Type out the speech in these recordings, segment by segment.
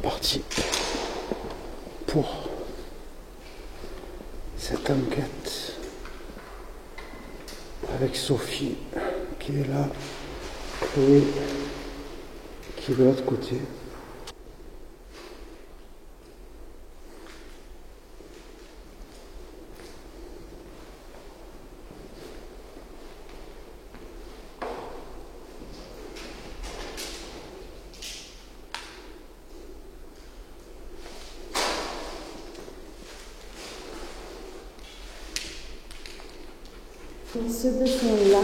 parti pour cette enquête avec Sophie qui est là, Chloé qui est de l'autre côté. Ce dessin-là,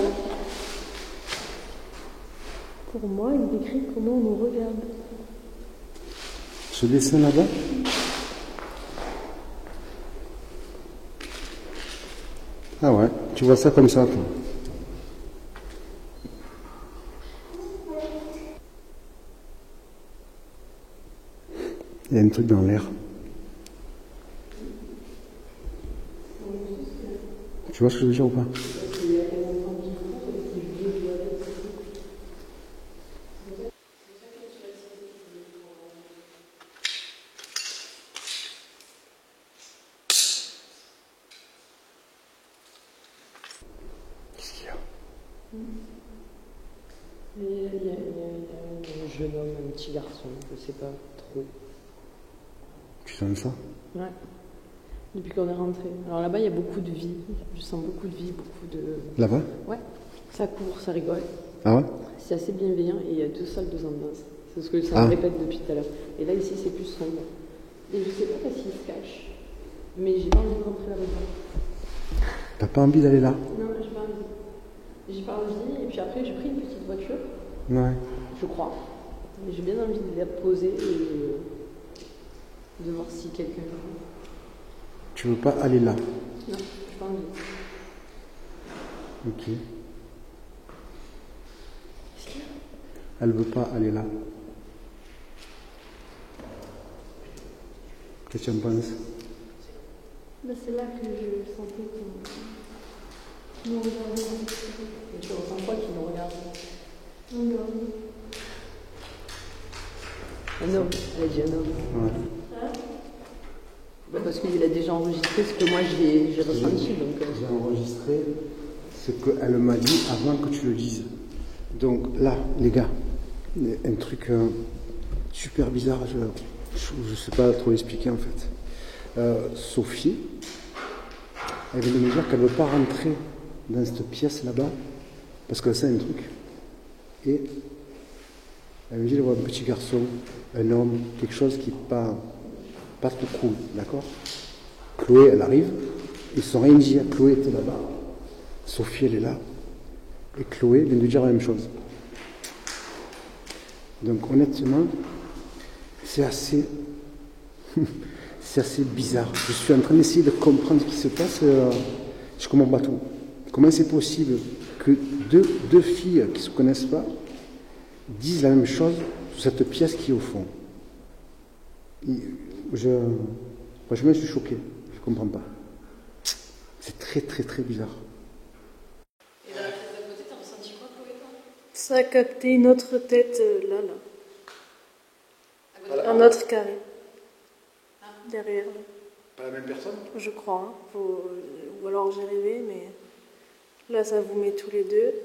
pour moi, il décrit comment on nous regarde. Ce dessin là-bas? Ah ouais, tu vois ça comme ça, toi? Il y a un truc dans l'air. Tu vois ce que je veux dire ou pas? Qu'est-ce qu'il y a? Il y a un jeune homme, un petit garçon, je sais pas trop. Tu sens ça? Ouais. Depuis qu'on est rentré. Alors là-bas, il y a beaucoup de vie. Je sens beaucoup de vie, beaucoup de... Là-bas? Ouais. Ça court, ça rigole. Ah ouais? C'est assez bienveillant et il y a 2 salles, 2 ambiances. C'est ce que ça me répète depuis tout à l'heure. Et là, ici, c'est plus sombre. Et je sais pas parce qu'il se cache. Mais j'ai pas envie de rentrer là-bas. T'as pas envie d'aller là? Non, j'ai pas envie. J'ai pas envie. Et puis après, j'ai pris une petite voiture. Ouais. Je crois. Mais j'ai bien envie de la poser et de voir si quelqu'un... Tu veux pas aller là? Non, j'ai pas envie. Ok. Elle veut pas aller là. Qu'est-ce que tu en penses? Ben, c'est là que je sentais qu'on nous regardait. Et tu ressens quoi qui nous regarde? Un homme. Un homme, elle a dit un homme. Ouais. Hein? Ben, parce qu'il a déjà enregistré ce que moi j'ai ressenti. Donc, J'ai enregistré ce qu'elle m'a dit avant que tu le dises. Donc là, les gars, un truc super bizarre, je sais pas trop l'expliquer en fait. Sophie, elle vient de me dire qu'elle ne veut pas rentrer dans cette pièce là-bas parce qu'elle sait un truc. Et elle me dit qu'elle voit un petit garçon, un homme, quelque chose qui n'est pas trop cool, d'accord? Chloé, elle arrive, ils sont rien dit, Chloé était là-bas, Sophie, elle est là, et Chloé vient de dire la même chose. Donc honnêtement, c'est assez bizarre. Je suis en train d'essayer de comprendre ce qui se passe, je comprends pas tout. Comment c'est possible que deux filles qui ne se connaissent pas disent la même chose sur cette pièce qui est au fond? Franchement, je suis choqué. Je comprends pas. C'est très, très, très bizarre. Et dans la pièce d'à côté, t'as ressenti quoi, Chloé, toi? Ça a capté une autre tête là. Un autre carré. Derrière. Là. Pas la même personne? Je crois. Hein. Ou alors j'ai rêvé, mais là ça vous met tous les deux.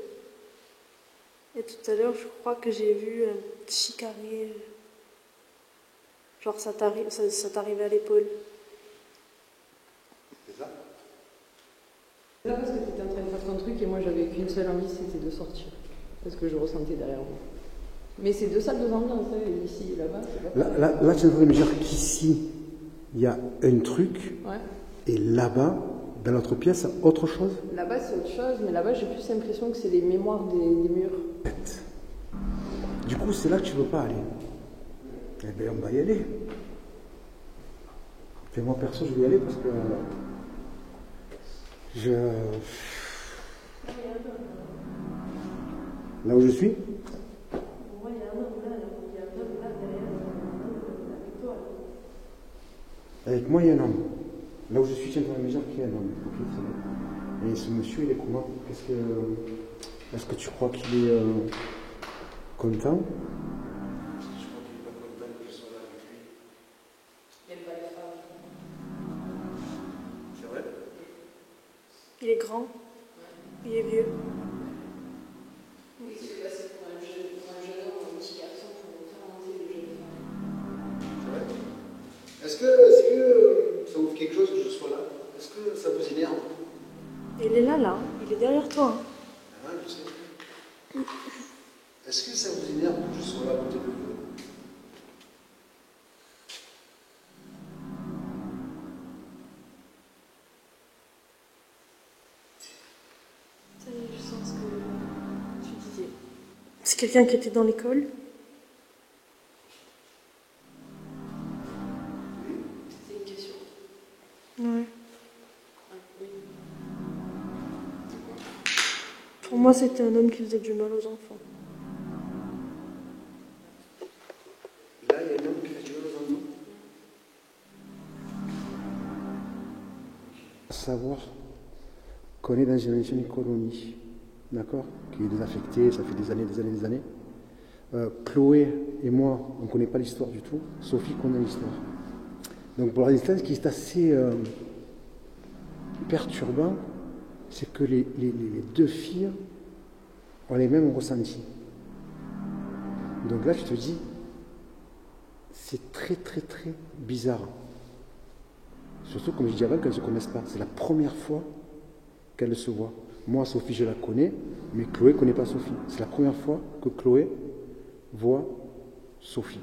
Et tout à l'heure, je crois que j'ai vu un petit carré. Genre ça t'arrivait à l'épaule. C'est ça? C'est là parce que t'étais en train de faire ton truc et moi j'avais qu'une seule envie, c'était de sortir. Parce que je ressentais derrière moi. Mais c'est 2 salles, 2 ambiances, hein, ici et là-bas. Là, tu es en train de me dire qu'ici, il y a un truc, Ouais. et là-bas, dans l'autre pièce, autre chose? Là-bas c'est autre chose, mais là-bas j'ai plus l'impression que c'est les mémoires des murs. Du coup, c'est là que tu veux pas aller. Eh bien, on va y aller. Et moi, perso, je vais y aller parce que là où je suis? Moi, il y a un homme là derrière avec toi. Avec moi, il y a un homme. Là où je suis, tu es en train de me dire qu'il y a un homme. Ok, très bien. Et ce monsieur, il est comment? Est-ce que tu crois qu'il est content? Est-ce que tu crois qu'il est pas content que je sois là avec lui? Il est grand. Il est vieux. Oui, c'est passé pour un jeune homme ou un petit garçon pour faire monter les jeunes femmes. Est-ce que ça vous fait quelque chose que je sois là? Est-ce que ça vous énerve? Il est là. Il est derrière toi. Hein. Ah, je sais. Est-ce que ça vous énerve que je sois là à côté de vous? Ça y est, je sens ce que tu disais. C'est quelqu'un qui était dans l'école. C'est une question. Ouais. Ah, oui. Pour moi, c'était un homme qui faisait du mal aux enfants. Là, il y a un homme qui fait du mal aux enfants. Savoir qu'on est dans une ancienne colonie, d'accord, qui est désaffectée, ça fait des années. Chloé et moi, on ne connaît pas l'histoire du tout. Sophie connaît l'histoire. Donc pour l'instant, ce qui est assez perturbant, c'est que les deux filles ont les mêmes ressentis. Donc là, je te dis, c'est très bizarre. Surtout, comme je dis avant, qu'elles ne se connaissent pas. C'est la première fois qu'elles se voient. Moi, Sophie, je la connais, mais Chloé ne connaît pas Sophie. C'est la première fois que Chloé voit Sophie.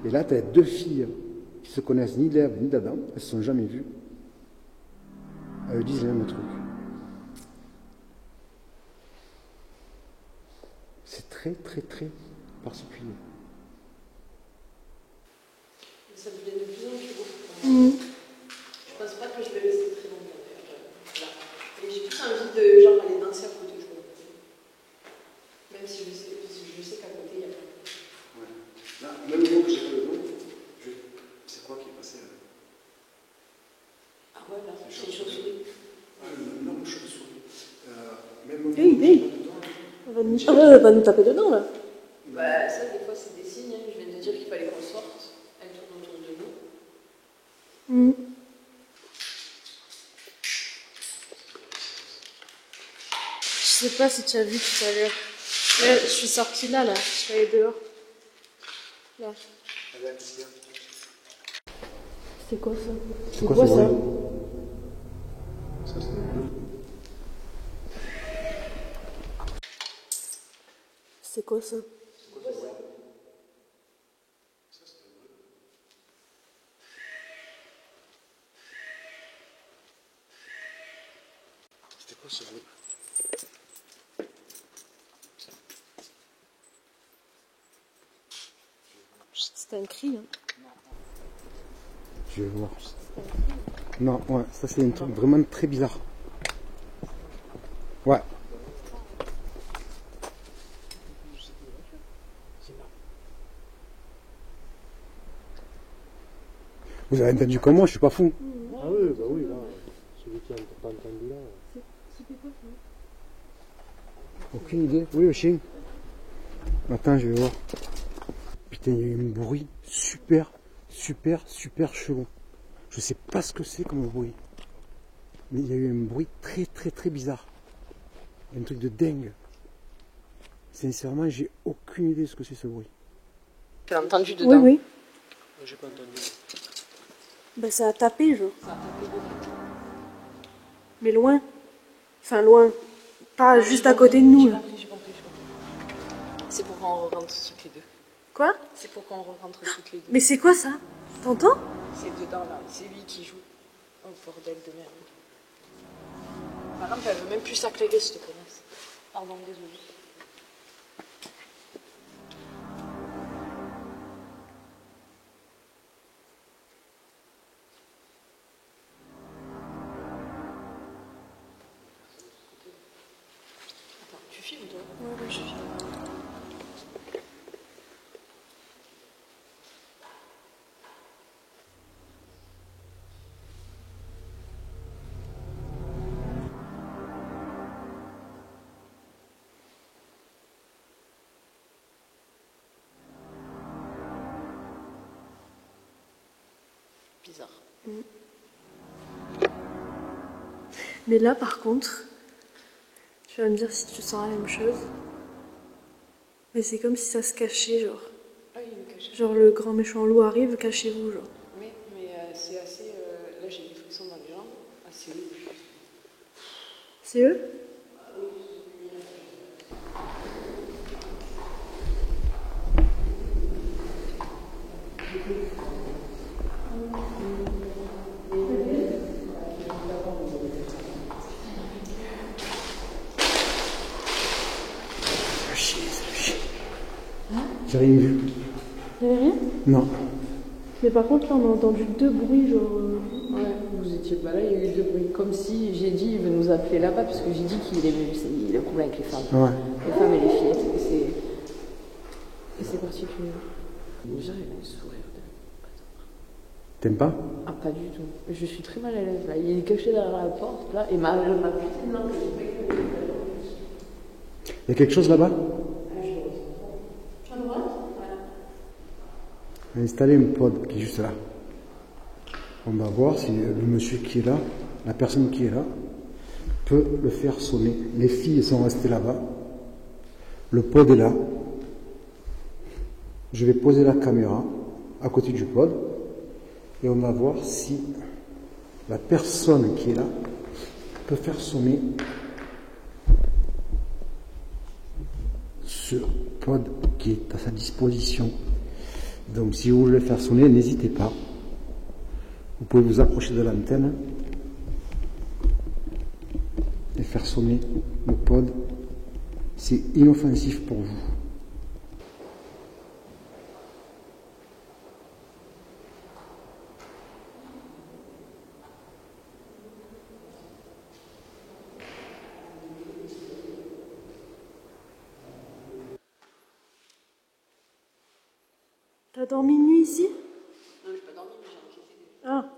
Et là, tu as deux filles qui se connaissent ni d'Ève ni d'Adam, elles ne se sont jamais vues. Elles disent le même truc. C'est très particulier. Ça devient de plus en plus beau. Mmh. Je pense pas que je vais rester très longtemps. Là. Et j'ai plus envie de genre aller danser à côté de moi. Même si je sais qu'à côté il y a pas. Ouais. Là, même moi que j'ai pas le nom, c'est quoi qui est passé là? Ah ouais, là, c'est une chauve-souris. Ah, une énorme chauve-souris. Même moi, Hey, hey. Elle va nous taper dedans là. Bah, ça, des fois, c'est des signes. Hein. Je viens de dire qu'il fallait qu'on sorte. Elle tourne autour de nous. Mmh. Je sais pas si tu as vu tout à l'heure. Là, je suis sortie là. Je suis allée dehors. Là. C'est quoi ça? C'est quoi ça? Ça, C'est quoi ça? C'était quoi ce bruit? C'était un cri. Hein. Je vais voir. Non, ouais, ça c'est un truc vraiment très bizarre. Ouais. Vous avez entendu comme moi, je suis pas fou. Ah oui, bah oui, là, celui qui n'a pas entendu là. C'était quoi ça? Aucune idée. Oui, le chien. Attends, je vais voir. Putain, il y a eu un bruit super chelou. Je sais pas ce que c'est comme bruit. Mais il y a eu un bruit très bizarre. Un truc de dingue. Sincèrement, j'ai aucune idée de ce que c'est ce bruit. Tu l'as entendu dedans? Oui. J'ai pas entendu. Bah ça a tapé, genre. Ça a tapé dedans. Mais loin. Enfin, loin. Pas juste à côté de nous. J'ai Là. compris. C'est pour qu'on rentre toutes les deux. Quoi? C'est pour qu'on rentre toutes les deux. Mais c'est quoi ça? T'entends? C'est dedans là, c'est lui qui joue. Oh bordel de merde. Par exemple, elle veut même plus s'acclaguer cette connasse. Pardon, désolé. Attends, tu filmes toi? Ouais, je filme. Bizarre. Mais là, par contre, tu vas me dire si tu sens la même chose. Mais c'est comme si ça se cachait, genre. Ah, il me cache. Genre le grand méchant loup arrive, cachez-vous, genre. Oui, mais c'est assez. Là, j'ai des frissons dans les jambes. Ah, c'est eux. C'est eux? J'ai rien vu. Y'avait rien? Non. Mais par contre, là, on a entendu deux bruits, genre. Ouais, vous étiez pas là, il y a eu deux bruits. Comme si j'ai dit, il veut nous appeler là-bas, parce que j'ai dit qu'il aimait le problème avec les femmes. Ouais. Les femmes et les filles. Et c'est particulier. J'arrive à un sourire de. T'aimes pas? Ah, pas du tout. Je suis très mal à l'aise là. Il est caché derrière la porte là, et ma putain de langue, Il y a quelque chose là-bas? À droite? On a installé une pod qui est juste là. On va voir si le monsieur qui est là, la personne qui est là, peut le faire sonner. Les filles sont restées là-bas. Le pod est là. Je vais poser la caméra à côté du pod et on va voir si la personne qui est là peut faire sonner ce pod qui est à sa disposition. Donc si vous voulez le faire sonner, n'hésitez pas. Vous pouvez vous approcher de l'antenne et faire sonner le pod. C'est inoffensif pour vous. T'as dormi une nuit ici? Non, j'ai pas dormi, mais j'ai enquêté. Ah.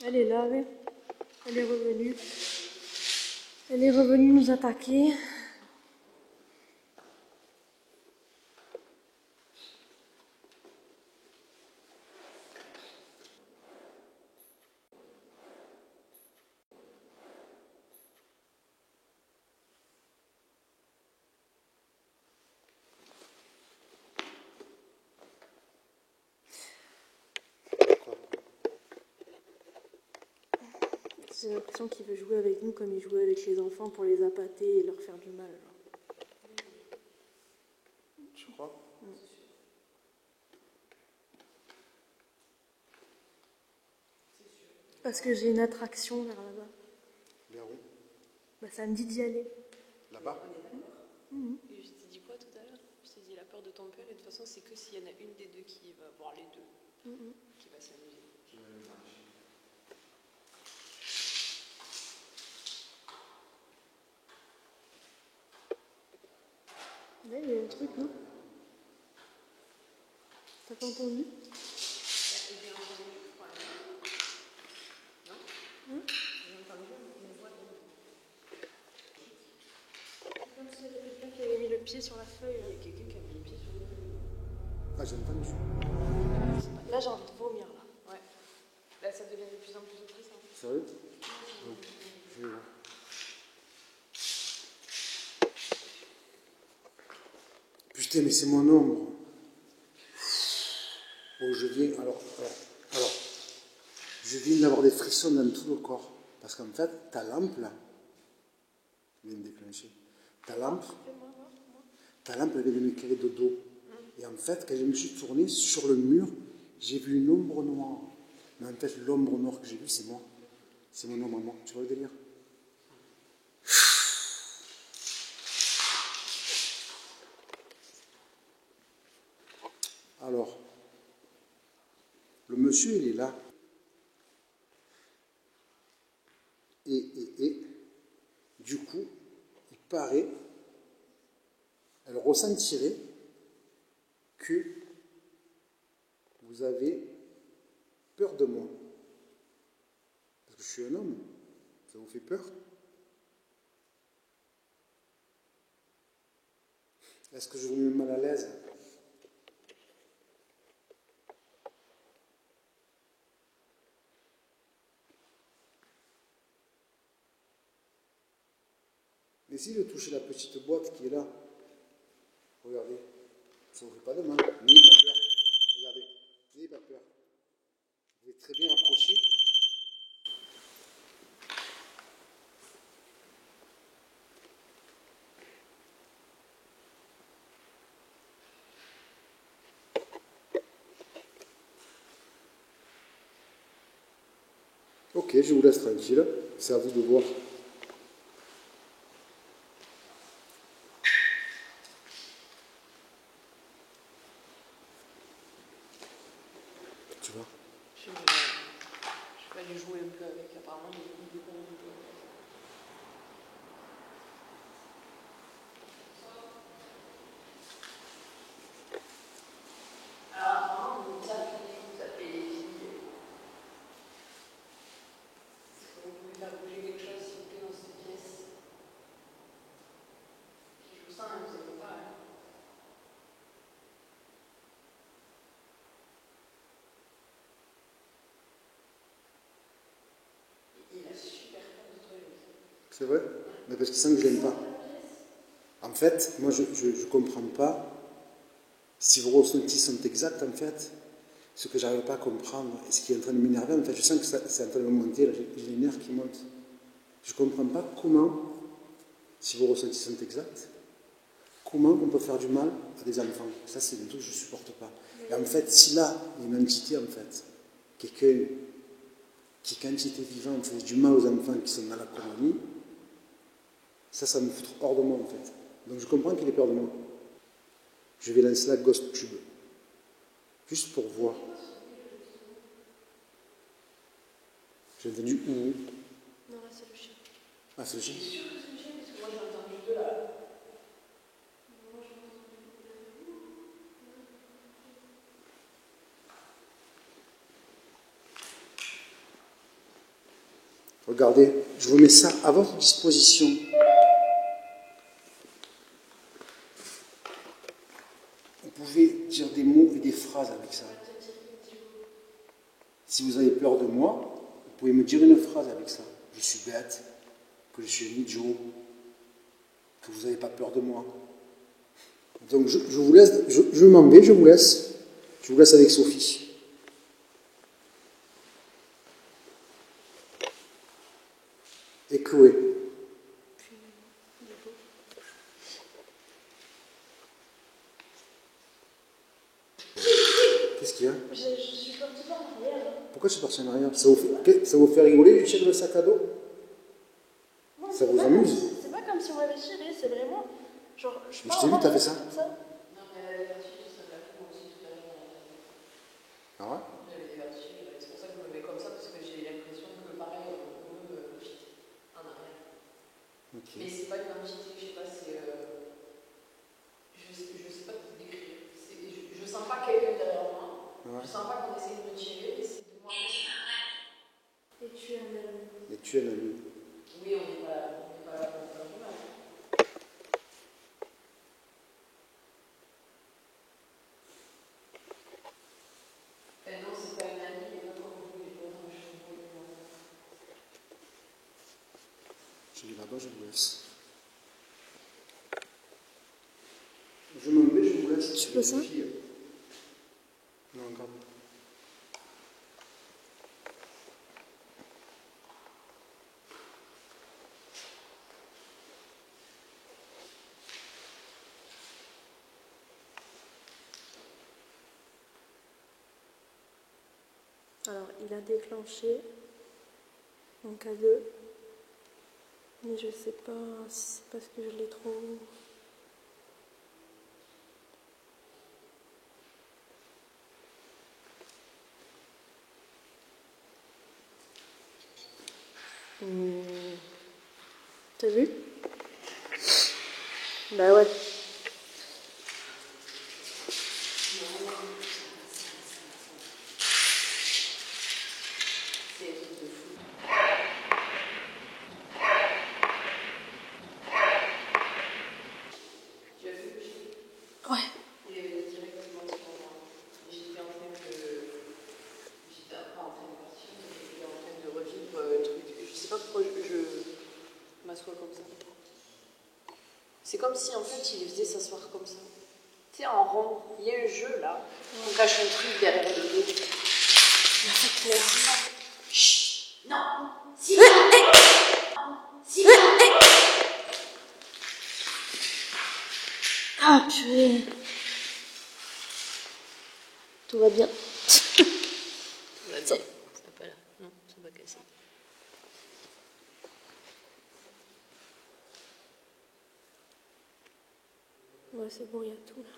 Elle est là, ouais. Elle est revenue. Elle est revenue nous attaquer. J'ai l'impression qu'il veut jouer avec nous comme il jouait avec les enfants pour les appâter et leur faire du mal. Genre. Tu crois? Parce que j'ai une attraction vers là-bas. Vers où? Bah, ça me dit d'y aller. Là-bas? Et je t'ai dit quoi tout à l'heure? Je t'ai dit la peur de ton père, et de toute façon, c'est que s'il y en a une des deux qui va voir les deux, qui va s'amuser. Là, il y a un truc, non? T'as pas entendu? Comme s'il y avait quelqu'un qui avait mis le pied sur la feuille. Il y a quelqu'un qui a mis le pied sur le. Ah, j'ai entendu. Là, j'ai envie de vomir, là. Ouais. Là, ça devient de plus en plus oppressant. Sérieux? Donc, je vais voir. Putain, mais c'est mon ombre. Oh, je viens. Alors, je viens d'avoir des frissons dans tout le corps. Parce qu'en fait, ta lampe là, vient de déclencher. Ta lampe, elle vient de m'éclairer de dos. Et en fait, quand je me suis tourné sur le mur, j'ai vu une ombre noire. Mais en fait, l'ombre noire que j'ai vue, c'est moi. C'est mon ombre à moi. Tu vois le délire? Alors, le monsieur, il est là. Et du coup, il paraît, elle ressentirait que vous avez peur de moi. Parce que je suis un homme. Ça vous fait peur? Est-ce que je vous mets mal à l'aise? Essayez de toucher la petite boîte qui est là. Regardez. Ça ne vous fait pas de mal. N'ayez pas peur. Regardez. N'ayez pas peur. Vous pouvez très bien approcher. Ok, je vous laisse tranquille. C'est à vous de voir. Tu vois? Je vais aller jouer un peu avec, apparemment, des conneries. Alors, apparemment, vous appelez les filles. Est-ce que vous pouvez faire bouger quelque chose, s'il vous plaît, dans cette pièce? Je vous sens, hein, vous n'avez pas. Hein. Il a super peur de toi, lui. C'est vrai? Mais parce qu'il sent que je l'aime pas. En fait, moi, je ne comprends pas si vos ressentis sont exacts, en fait. Ce que j'arrive pas à comprendre, et ce qui est en train de m'énerver, en fait, je sens que c'est en train de me monter, là, j'ai les nerfs qui montent. Je ne comprends pas comment, si vos ressentis sont exacts, comment on peut faire du mal à des enfants. Ça, c'est un truc que je ne supporte pas. Et en fait, si là, il y a une entité, en fait, quelqu'un qui, quand il était vivant, faisait du mal aux enfants qui sont dans la colonie, ça me fout hors de moi, en fait. Donc je comprends qu'il ait peur de moi. Je vais lancer la Ghost Tube. Juste pour voir. J'ai entendu où? Non, là, c'est le chien. Ah, c'est le chien. Je suis sûre que c'est le chien, parce que moi, j'ai entendu deux là. Regardez, je vous mets ça à votre disposition. Vous pouvez dire des mots et des phrases avec ça. Si vous avez peur de moi, vous pouvez me dire une phrase avec ça. Je suis bête, que je suis un idiot, que vous n'avez pas peur de moi. Donc je vous laisse, je m'en vais, je vous laisse. Je vous laisse avec Sophie. Et Chloé. Qu'est-ce qu'il y a? Je suis partie en arrière. Pourquoi tu es parti en arrière? Ça vous fait rigoler, du tirer le sac à dos? Non, Ça vous amuse? C'est pas comme si on m'avait tiré, c'est vraiment. Genre, je Mais je t'ai vu, t'as fait ça? comme ça. Non, mais elle avait des vertiges, ça l'a fait moi aussi tout à l'heure. Ah ouais? J'avais des vertiges, c'est pour ça que je me mets comme ça, parce que j'ai l'impression que pareil, on me en arrière. Ok. Mais c'est pas une entité, je sais pas, c'est. Je sais pas te décrire. Je sens pas quelqu'un derrière moi. Ouais. Je sens pas qu'on essaie de me tirer, mais c'est de moi. Et tu es un ami. Et tu es un ami. Oui, on n'est pas là pour faire du mal. Non, c'est pas une amie, mais pas comme vous, les bonhommes, je suis pour moi. Je vais là-bas, je vous laisse. Je m'en vais, je vous laisse. Tu veux ça? Non, encore. Alors, il a déclenché en cas de. Mais je sais pas si c'est parce que je l'ai trop. T'as vu? Bah ouais. Ouais. Il est venu directement sur moi. J'étais en train de. J'étais pas en train de partir, mais j'étais en train de revivre le truc. Je sais pas pourquoi je m'assois comme ça. C'est comme si en fait il les faisait s'asseoir comme ça. Tu sais, en rond. Il y a un jeu là. On cache un truc derrière le dos. C'est clair. Chut. Non. Ah purée. Tout va bien. Tout va bien. Ça va pas là. Non, ça va casser. Ouais, c'est bon, il y a tout là.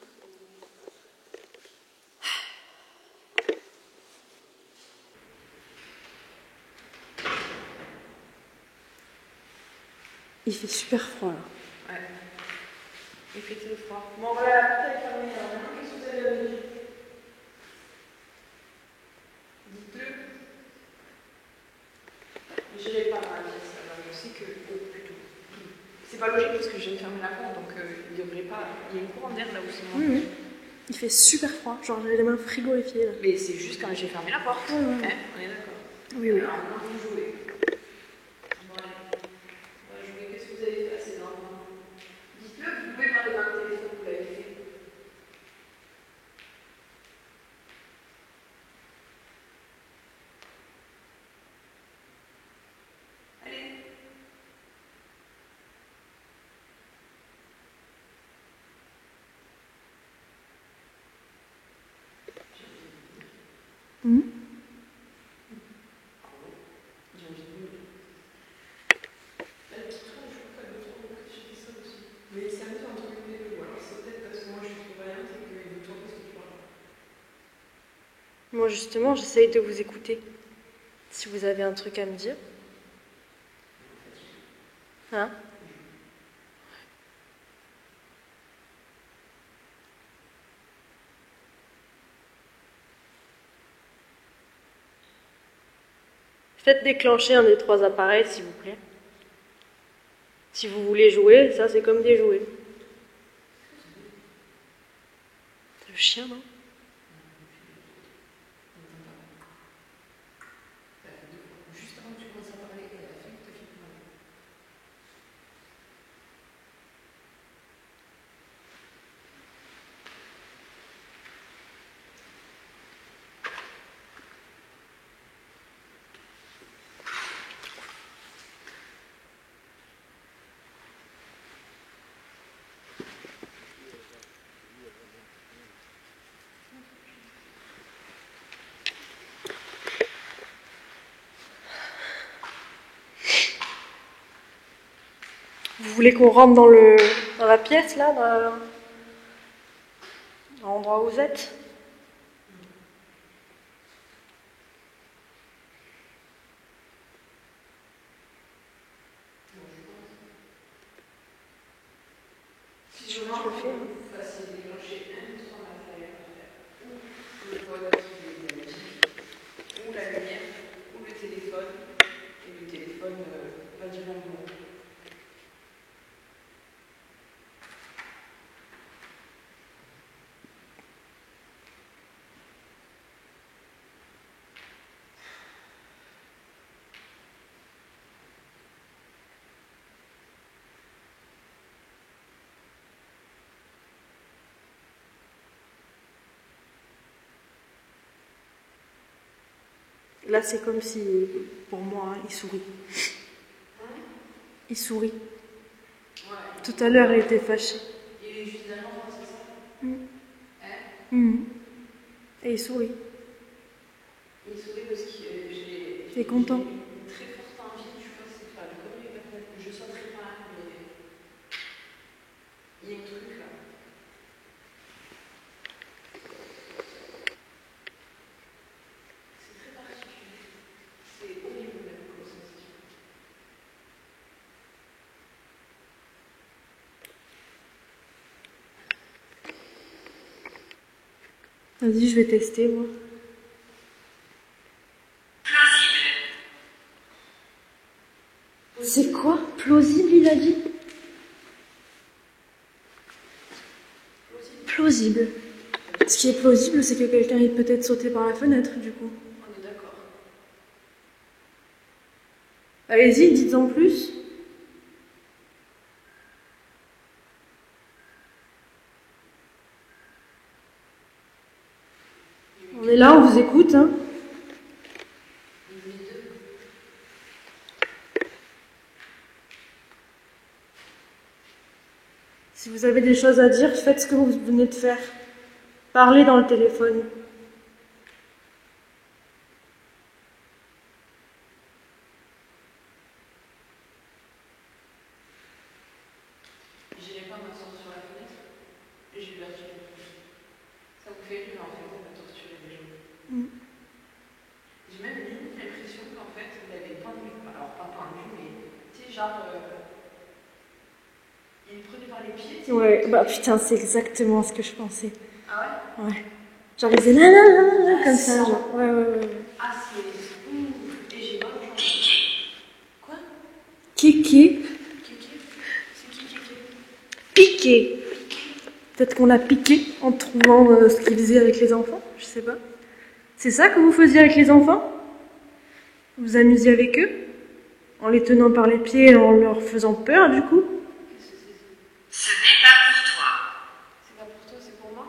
Il fait super froid là. Ouais. Il fait très froid. Bon, voilà, la porte est fermée. Alors maintenant, qu'est-ce que vous avez à me dire? Dites-le. Je n'irai pas dans la pièce. Alors, je sais que. Oh, plutôt. C'est pas logique parce que je viens de fermer la porte, donc il devrait pas. Il y a une courante d'air là où c'est moi. Oui. Il fait super froid. Genre, j'ai les mains frigorifiées là. Mais c'est juste quand j'ai fermé la porte. Hein, on est d'accord. Oui, oui. Alors, maintenant, vous jouez. Bon, allez. On va jouer. Qu'est-ce que vous avez fait à ces enfants? Dites-le, vous pouvez demander dans le téléphone, vous l'avez fait. Allez. Mais c'est un peu entre les deux. Alors c'est peut-être parce que moi je suis prévoyante et qu'il veut toujours parce que tu parles. Moi, justement, j'essaye de vous écouter. Si vous avez un truc à me dire. Hein? Faites déclencher un des 3 appareils, s'il vous plaît. Si vous voulez jouer, ça c'est comme des jouets. C'est le chien, non? Juste avant que tu commences à parler, elle a fait que te filme. Vous voulez qu'on rentre dans la pièce, là, dans l'endroit où vous êtes? Si je le fais, vous fassiez déclencher un son à l'intérieur, ou le code ou la lumière, ou le téléphone, et le téléphone va dire un mot. Là, c'est comme si, pour moi, il sourit. Il sourit. Ouais. Tout à l'heure, il était fâché. Il est juste d'un enfant, c'est ça? Et il sourit. Il sourit parce que j'ai. Il est content. Une très forte envie, je pense, c'est de faire le premier personnage. Je sens très mal, mais. Il y a un truc là. C'est très particulier. C'est horrible même comme sensation. Vas-y, je vais tester, moi. C'est quoi? Plausible, il a dit? Plausible. Ce qui est plausible, c'est que quelqu'un ait peut-être sauté par la fenêtre, du coup. On est d'accord. Allez-y, dites-en plus. minutes, hein. Si vous avez des choses à dire, faites ce que vous venez de faire. Parlez dans le téléphone. J'irai pas m'asseoir sur la fenêtre et j'ai l'ouverture du fenêtre. Ça me fait rire en fait, de torturer les gens. J'ai même eu l'impression qu'en fait, il avait pendu, alors pas pendu, mais tu sais, genre, il me prenait par les pieds. Ouais, bah putain, c'est exactement ce que je pensais. Ah ouais? Ouais. Genre, il faisait là, là, là, là, là, comme ça, genre. Ouais, ouais, ouais. Ah, c'est. Et j'ai pas le Quoi? Kiki. Kéké? C'est qui Kéké? Piqué. Peut-être qu'on l'a piqué en trouvant ce qu'il faisait avec les enfants, je sais pas. C'est ça que vous faisiez avec les enfants? Vous vous amusiez avec eux? En les tenant par les pieds et en leur faisant peur, du coup? Qu'est-ce que c'est ça? Ce n'est pas pour toi. C'est pas pour toi, c'est pour moi?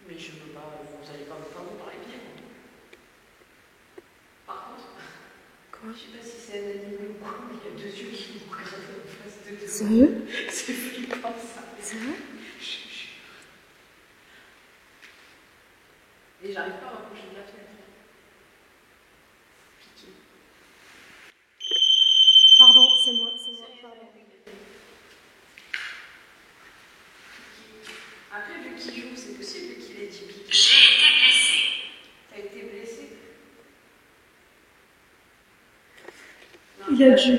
Mais je peux pas, vous allez pas me prendre par les pieds. Par contre, Quoi? je sais pas si c'est un animal ou quoi, mais il y a deux yeux qui me regardent en face de toi. Sérieux? C'est flippant ça. Sérieux? Et j'arrive pas à m'approcher de la fenêtre. Piqué. Pardon, c'est moi, pardon. Après, vu qu'il joue, c'est possible qu'il ait dit piqué. J'ai été blessé. T'as été blessé? Non, Il a dû...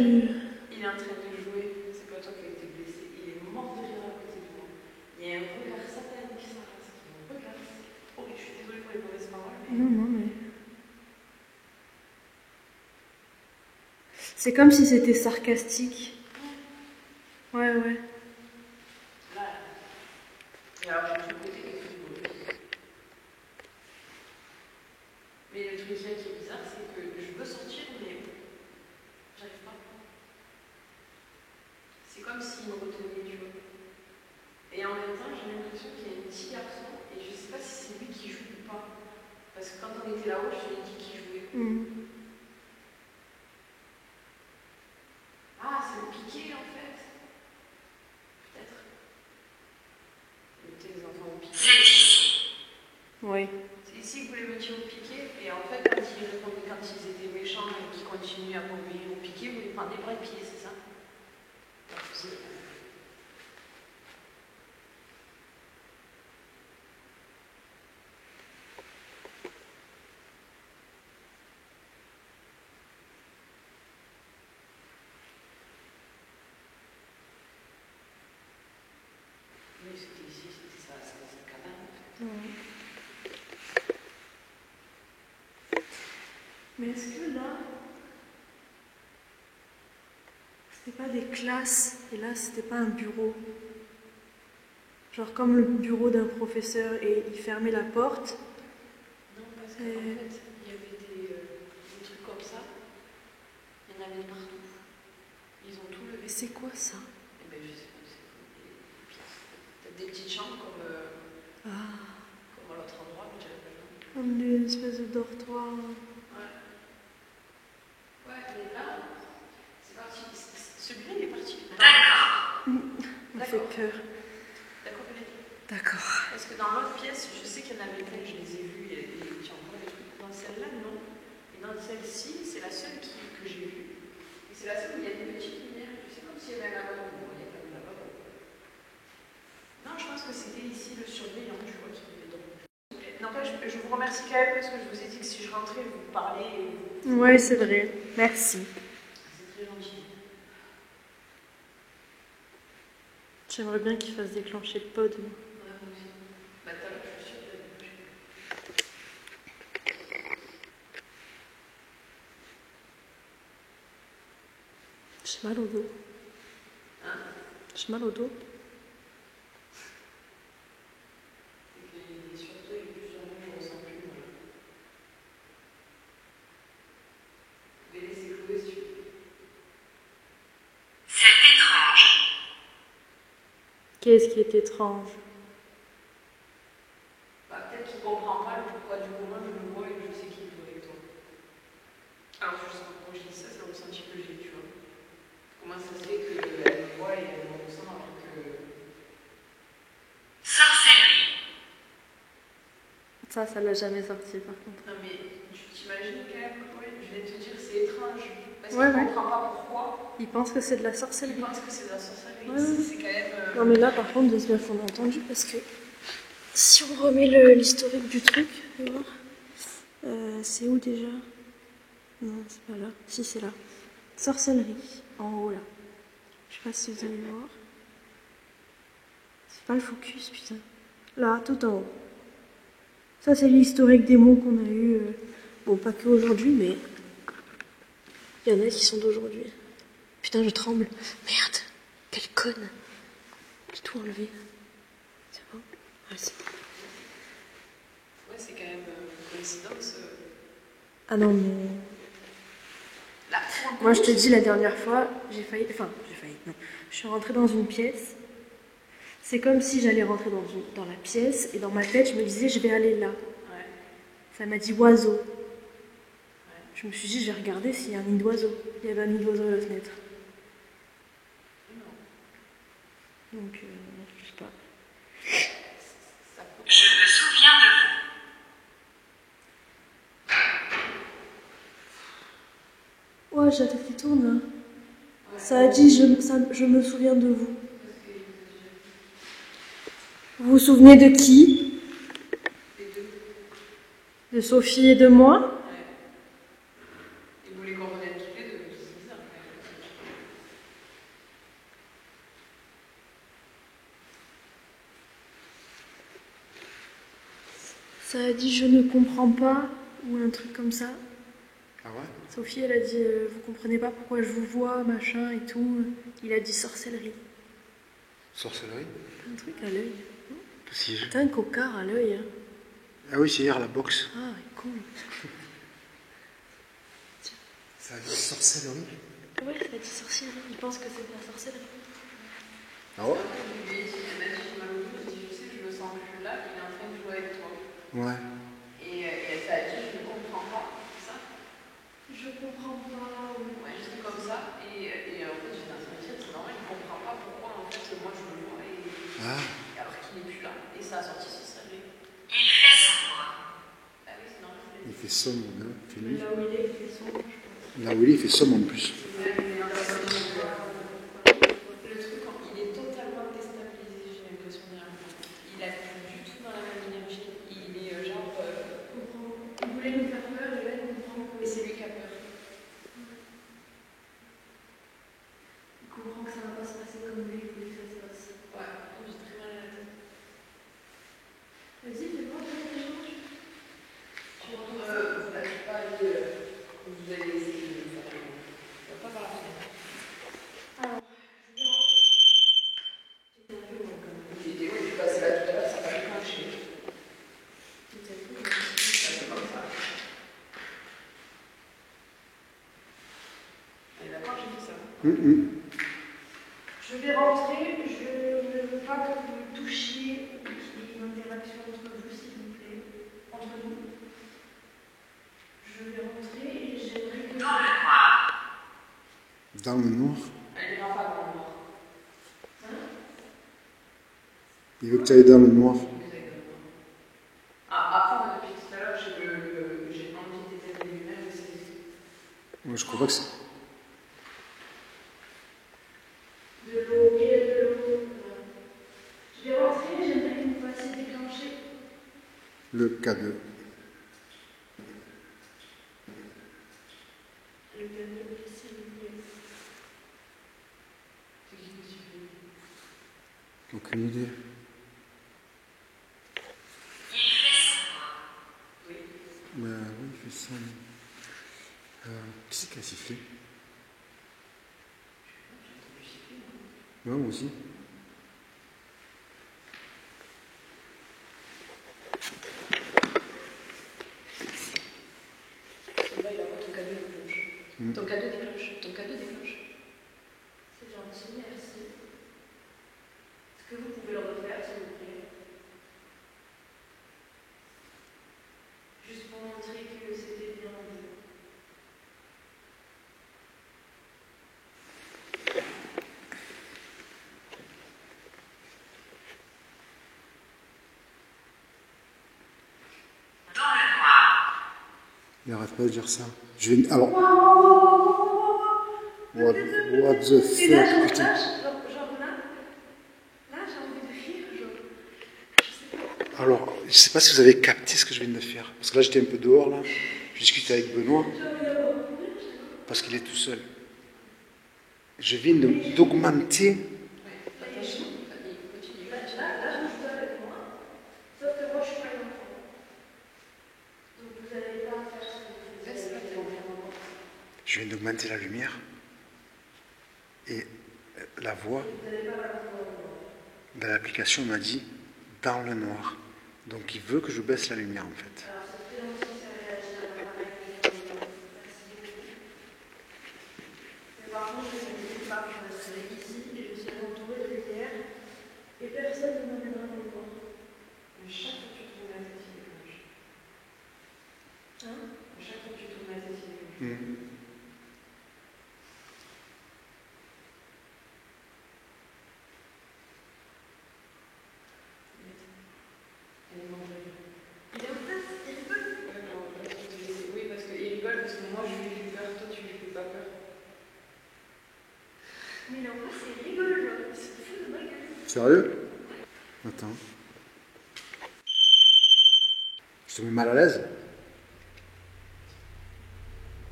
Il est en train de jouer, c'est pas toi qui as été blessé. Il est mort de rire à côté de moi. Il y a un regard satanique qui s'arrête, qui me regarde. Oh, je suis désolée pour les mauvaises paroles, mais. Non, non, mais... C'est comme si c'était sarcastique. Ouais, ouais. Là. Et alors, j'ai tout côté quelque chose de beau. Mais le truc qui est bizarre, c'est que je veux sortir, mais j'arrive pas. C'est comme s'il me retenait, tu vois. Et en même temps, j'ai l'impression qu'il y a un petit garçon, et je sais pas si c'est lui qui joue ou pas. Parce que quand on était là-haut, je te l'ai dit qu'il jouait. Ah, c'est le piqué en fait. Peut-être. Mettez les enfants au piqué. C'est ici. Oui. C'est ici que vous les mettiez au piqué, et en fait, quand ils étaient méchants et qu'ils continuaient à m'obéir au piqué, vous les prenez par les pieds, c'est ça? Oui, c'était ici, c'était ça, c'est cabane. Mais est-ce que là... C'était pas des classes, et là c'était pas un bureau. Genre comme le bureau d'un professeur et il fermait la porte. Non, parce qu'en fait, il y avait des trucs comme ça. Il y en avait partout. Ils ont tout levé. Mais c'est quoi ça? Eh ben, je sais pas, c'est comme des pièces. Peut-être des petites chambres comme à l'autre endroit, mais j'avais pas le nom. Comme des espèces de dortoirs. Ouais. Ouais, mais là, c'est parti. Celui-là, il est parti. D'accord. Ça fait peur. D'accord, Valérie. D'accord. Parce que dans l'autre pièce, je sais qu'il y en avait plein, je les ai vus, et il y a encore des trucs. Dans celle-là, non. Et dans celle-ci, c'est la seule que j'ai vue. Et c'est la seule où il y a des petites lumières. Je sais comme s'il y avait un lavabo. Bon, il y a pas de lavabo. Non, je pense que c'était ici le surveillant, tu vois, qui devait dormir. N'empêche, je vous remercie quand même parce que je vous ai dit que si je rentrais, vous parlez. Ouais, c'est vrai. Merci. C'est très gentil. J'aimerais bien qu'il fasse déclencher le pod. Moi. Ouais, moi aussi. Bah, tout à l'heure, je suis sûre que vous allez J'ai mal au dos. Hein? J'ai mal au dos. Et surtout, et plusieurs mots, je ne ressens plus. Voilà. Je vais laisser Chloé si tu veux. C'est étrange. Qu'est-ce qui est étrange? Bah, peut-être Alors, je sais pas pourquoi je dis ça, c'est le ressenti que j'ai, tu vois. Comment ça se fait qu'elle me voit et elle me ressent alors que. Sorcellerie. Ça l'a jamais sorti par contre. Non, mais tu t'imagines quand même, ouais, je viens de te dire, c'est étrange. Parce Ouais, qu'il ouais. ne comprend pas pourquoi. Il pense que c'est de la Il sorcellerie. pense que c'est de la sorcellerie. Ouais. C'est quand même. Non mais là par contre j'espère qu'on a entendu parce que si on remet l'historique du truc, fais voir. C'est où déjà? Non c'est pas là. Si c'est là. Sorcellerie, en haut là. Je sais pas si vous allez voir. C'est pas le focus putain. Là, tout en haut. Ça c'est l'historique des mots qu'on a eu. Bon pas que aujourd'hui mais il y en a qui sont d'aujourd'hui. Putain je tremble. Merde, quelle conne. J'ai tout enlevé. C'est bon? Ouais, c'est bon. Ouais, c'est quand même une coïncidence. Ah non, mais. Là, Moi, je te dis, la dernière fois, j'ai failli. Non. Je suis rentrée dans une pièce. C'est comme si j'allais rentrer dans la pièce et dans ma tête, je me disais, je vais aller là. Ouais. Ça m'a dit oiseau. Je me suis dit, je vais regarder s'il y a un nid d'oiseau. Il y avait un nid d'oiseau à la fenêtre. Donc, je sais pas. Je me souviens de vous. Ouais, j'ai la tête qui tourne là. Ça a dit, je me souviens de vous. Vous vous souvenez de qui? De Sophie et de moi? Ils voulaient qu'on revienne tous les deux, c'est bizarre quand même. Ça a dit je ne comprends pas ou un truc comme ça. Ah ouais? Sophie elle a dit vous comprenez pas pourquoi je vous vois machin et tout. Il a dit sorcellerie. Sorcellerie? Un truc à l'œil. Si je... T'as un cocard à l'œil. Hein. Ah oui, c'est hier la boxe. Ah cool. Ça a dit sorcellerie? Ouais ça a dit sorcellerie. Il pense que c'est de la sorcellerie. Ah ouais? Je lui ai dit, elle m'a dit, je sais, je me sens plus là, il est en train de jouer avec toi. Ouais. Et ça a dit, je ne comprends pas, c'est ça? Je comprends pas. Ouais, je dis comme ça, et en fait, j'étais en train de dire, c'est normal, il ne comprend pas pourquoi, en fait, moi je le vois, alors qu'il n'est plus là, et ça a sorti sur sa vie. Il fait sombre. Ah oui, c'est normal. Il fait somme, hein. Il fait nuit. Là où il est, il fait sombre, je pense. Là où il est, il fait somme en plus. Le truc, il est totalement déstabilisé, j'ai l'impression derrière. Il a plus du tout dans la même énergie. Il est genre. Il voulait nous faire peur et là il comprend que. Mais c'est lui qui a peur. Il comprend que ça va pas se passer comme lui, il voulait que ça se passe. Ouais, j'ai très mal à la tête. Vas-y, fais voir quelque chose. Vous n'avez pas dit. Vous allez essayer de faire. On va pas par la fenêtre. Alors, Vidéo, je suis passée là tout à l'heure, ça va déclencher. C'est comme ça. Elle est d'accord, j'ai dit ça. je vais rentrer, je ne veux pas que vous me touchiez ou qu'il y ait une interaction entre vous, s'il vous plaît, entre nous. Je vais rentrer et j'aimerais que. Dans le noir. Dans le noir. Elle n'ira pas dans le noir. Il veut que tu ailles dans le noir. Après, depuis tout à l'heure, j'ai envie d'éteindre les lumières, mais c'est. Moi, je crois pas que c'est. De l'eau, et de l'eau. Je vais rentrer et j'aimerais que vous fassiez déclencher. Le K2. Le cadeau, s'il vous plaît. C'est qui que tu fais? Aucune idée. Il fait sombre. Oui. Bah oui, il fait ça. Qui c'est qui a sifflé? Ouais, moi aussi. Là, il a pas ton cadeau déclenche. Ton cadeau déclenche. Ton cadeau déclenche. C'est gentil, merci. Est-ce que vous pouvez le refaire, s'il vous plaît? Juste pour montrer que c'était bien vous. Il arrête pas de dire ça. Je vais... Alors... What the fuck, Et là, genre, putain. là, j'ai envie de rire, genre. Alors, je sais pas si vous avez capté ce que je viens de faire. Parce que là, j'étais un peu dehors, là. Je discutais avec Benoît. Parce qu'il est tout seul. Je viens d'augmenter... Sauf que moi, je suis pas une enfant. Donc, vous n'allez pas faire ce que vous faites. Je viens d'augmenter la lumière. Et la voix de l'application m'a dit dans le noir. Donc il veut que je baisse la lumière en fait. Mais par contre, je ne sais pas, je serai ici et je serai entourée de lumière et personne ne m'amènera dans le noir. Mais chaque fois que tu tournes la tête, il est blanche. Hein? Chaque fois que tu tournes la tête, il est blanche. Il est en face, il rigole. Oui, parce qu'il rigole, parce que moi je lui fais peur, toi tu lui fais pas peur. Mais il est en face, il rigole, genre, il se fout de ma gueule. Sérieux? Attends. Je te mets mal à l'aise?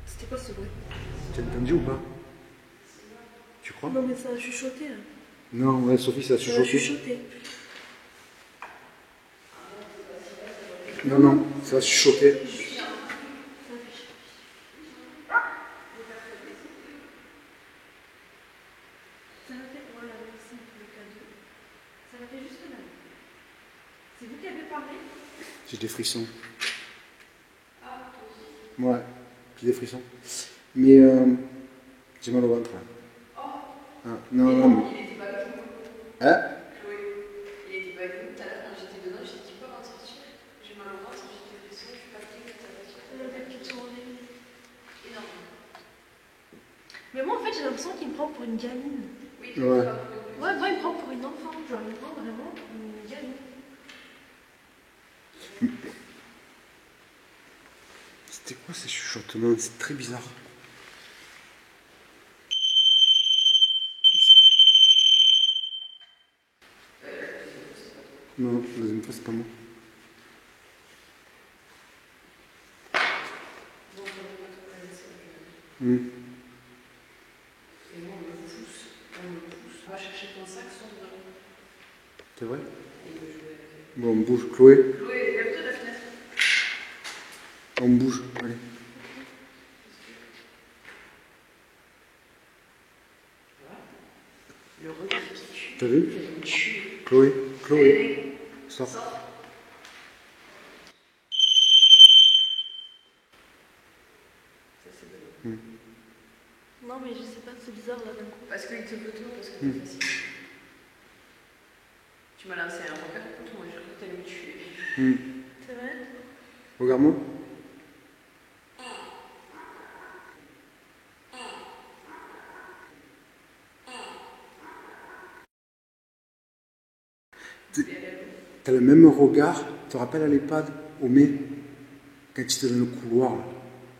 C'était quoi ce bruit? Tu as entendu ou pas? Tu crois? Non, mais ça a chuchoté là. Non, ouais, Sophie, ça a Ça a chuchoté. chuchoté. Non, non, ça a chuchoté. Ça m'a fait, voilà, merci pour le cadeau. Ça m'a fait juste mal. C'est vous qui avez parlé? J'ai des frissons. Ah, toi aussi. Ouais, j'ai des frissons. Mais j'ai mal au ventre. Là. Oh, Ah, non, non, mais... Il était pas avec nous. Hein? Chloé, il était pas avec nous tout à l'heure quand j'étais dedans, j'ai dit pas avant de sortir. J'ai mal au ventre, j'ai des frissons, je suis fatiguée, que ça va sortir. il y a des petites journées. Énorme. Mais moi, en fait, j'ai l'impression qu'il me prend pour une gamine. Oui, Ouais. Ouais, moi, il me prend pour une enfant. Genre, il me prend vraiment pour une gamine. C'était quoi ces chuchotements? C'est très bizarre. Non, la deuxième fois, c'est pas moi. Hmm. Et moi, on me pousse. On va chercher ton sac sans dedans. C'est vrai? Et il veut jouer avec elle. Bon, on bouge. Chloé, Chloé, lève-toi de la fenêtre. on bouge. Allez. Le regard qui tue. T'as vu? Il me tue. Chloé, Chloé, Allez, sors. sors. Ça, c'est bon. Non, mais je sais pas, c'est bizarre là d'un coup. Parce qu'il te photo, parce que t'es facile. Tu m'as lancé un regard contre moi, j'ai cru que t'allais me tuer. C'est vrai? Regarde-moi. T'as le même regard, tu te rappelles à l'EHPAD, au mai, quand tu étais dans le couloir, là,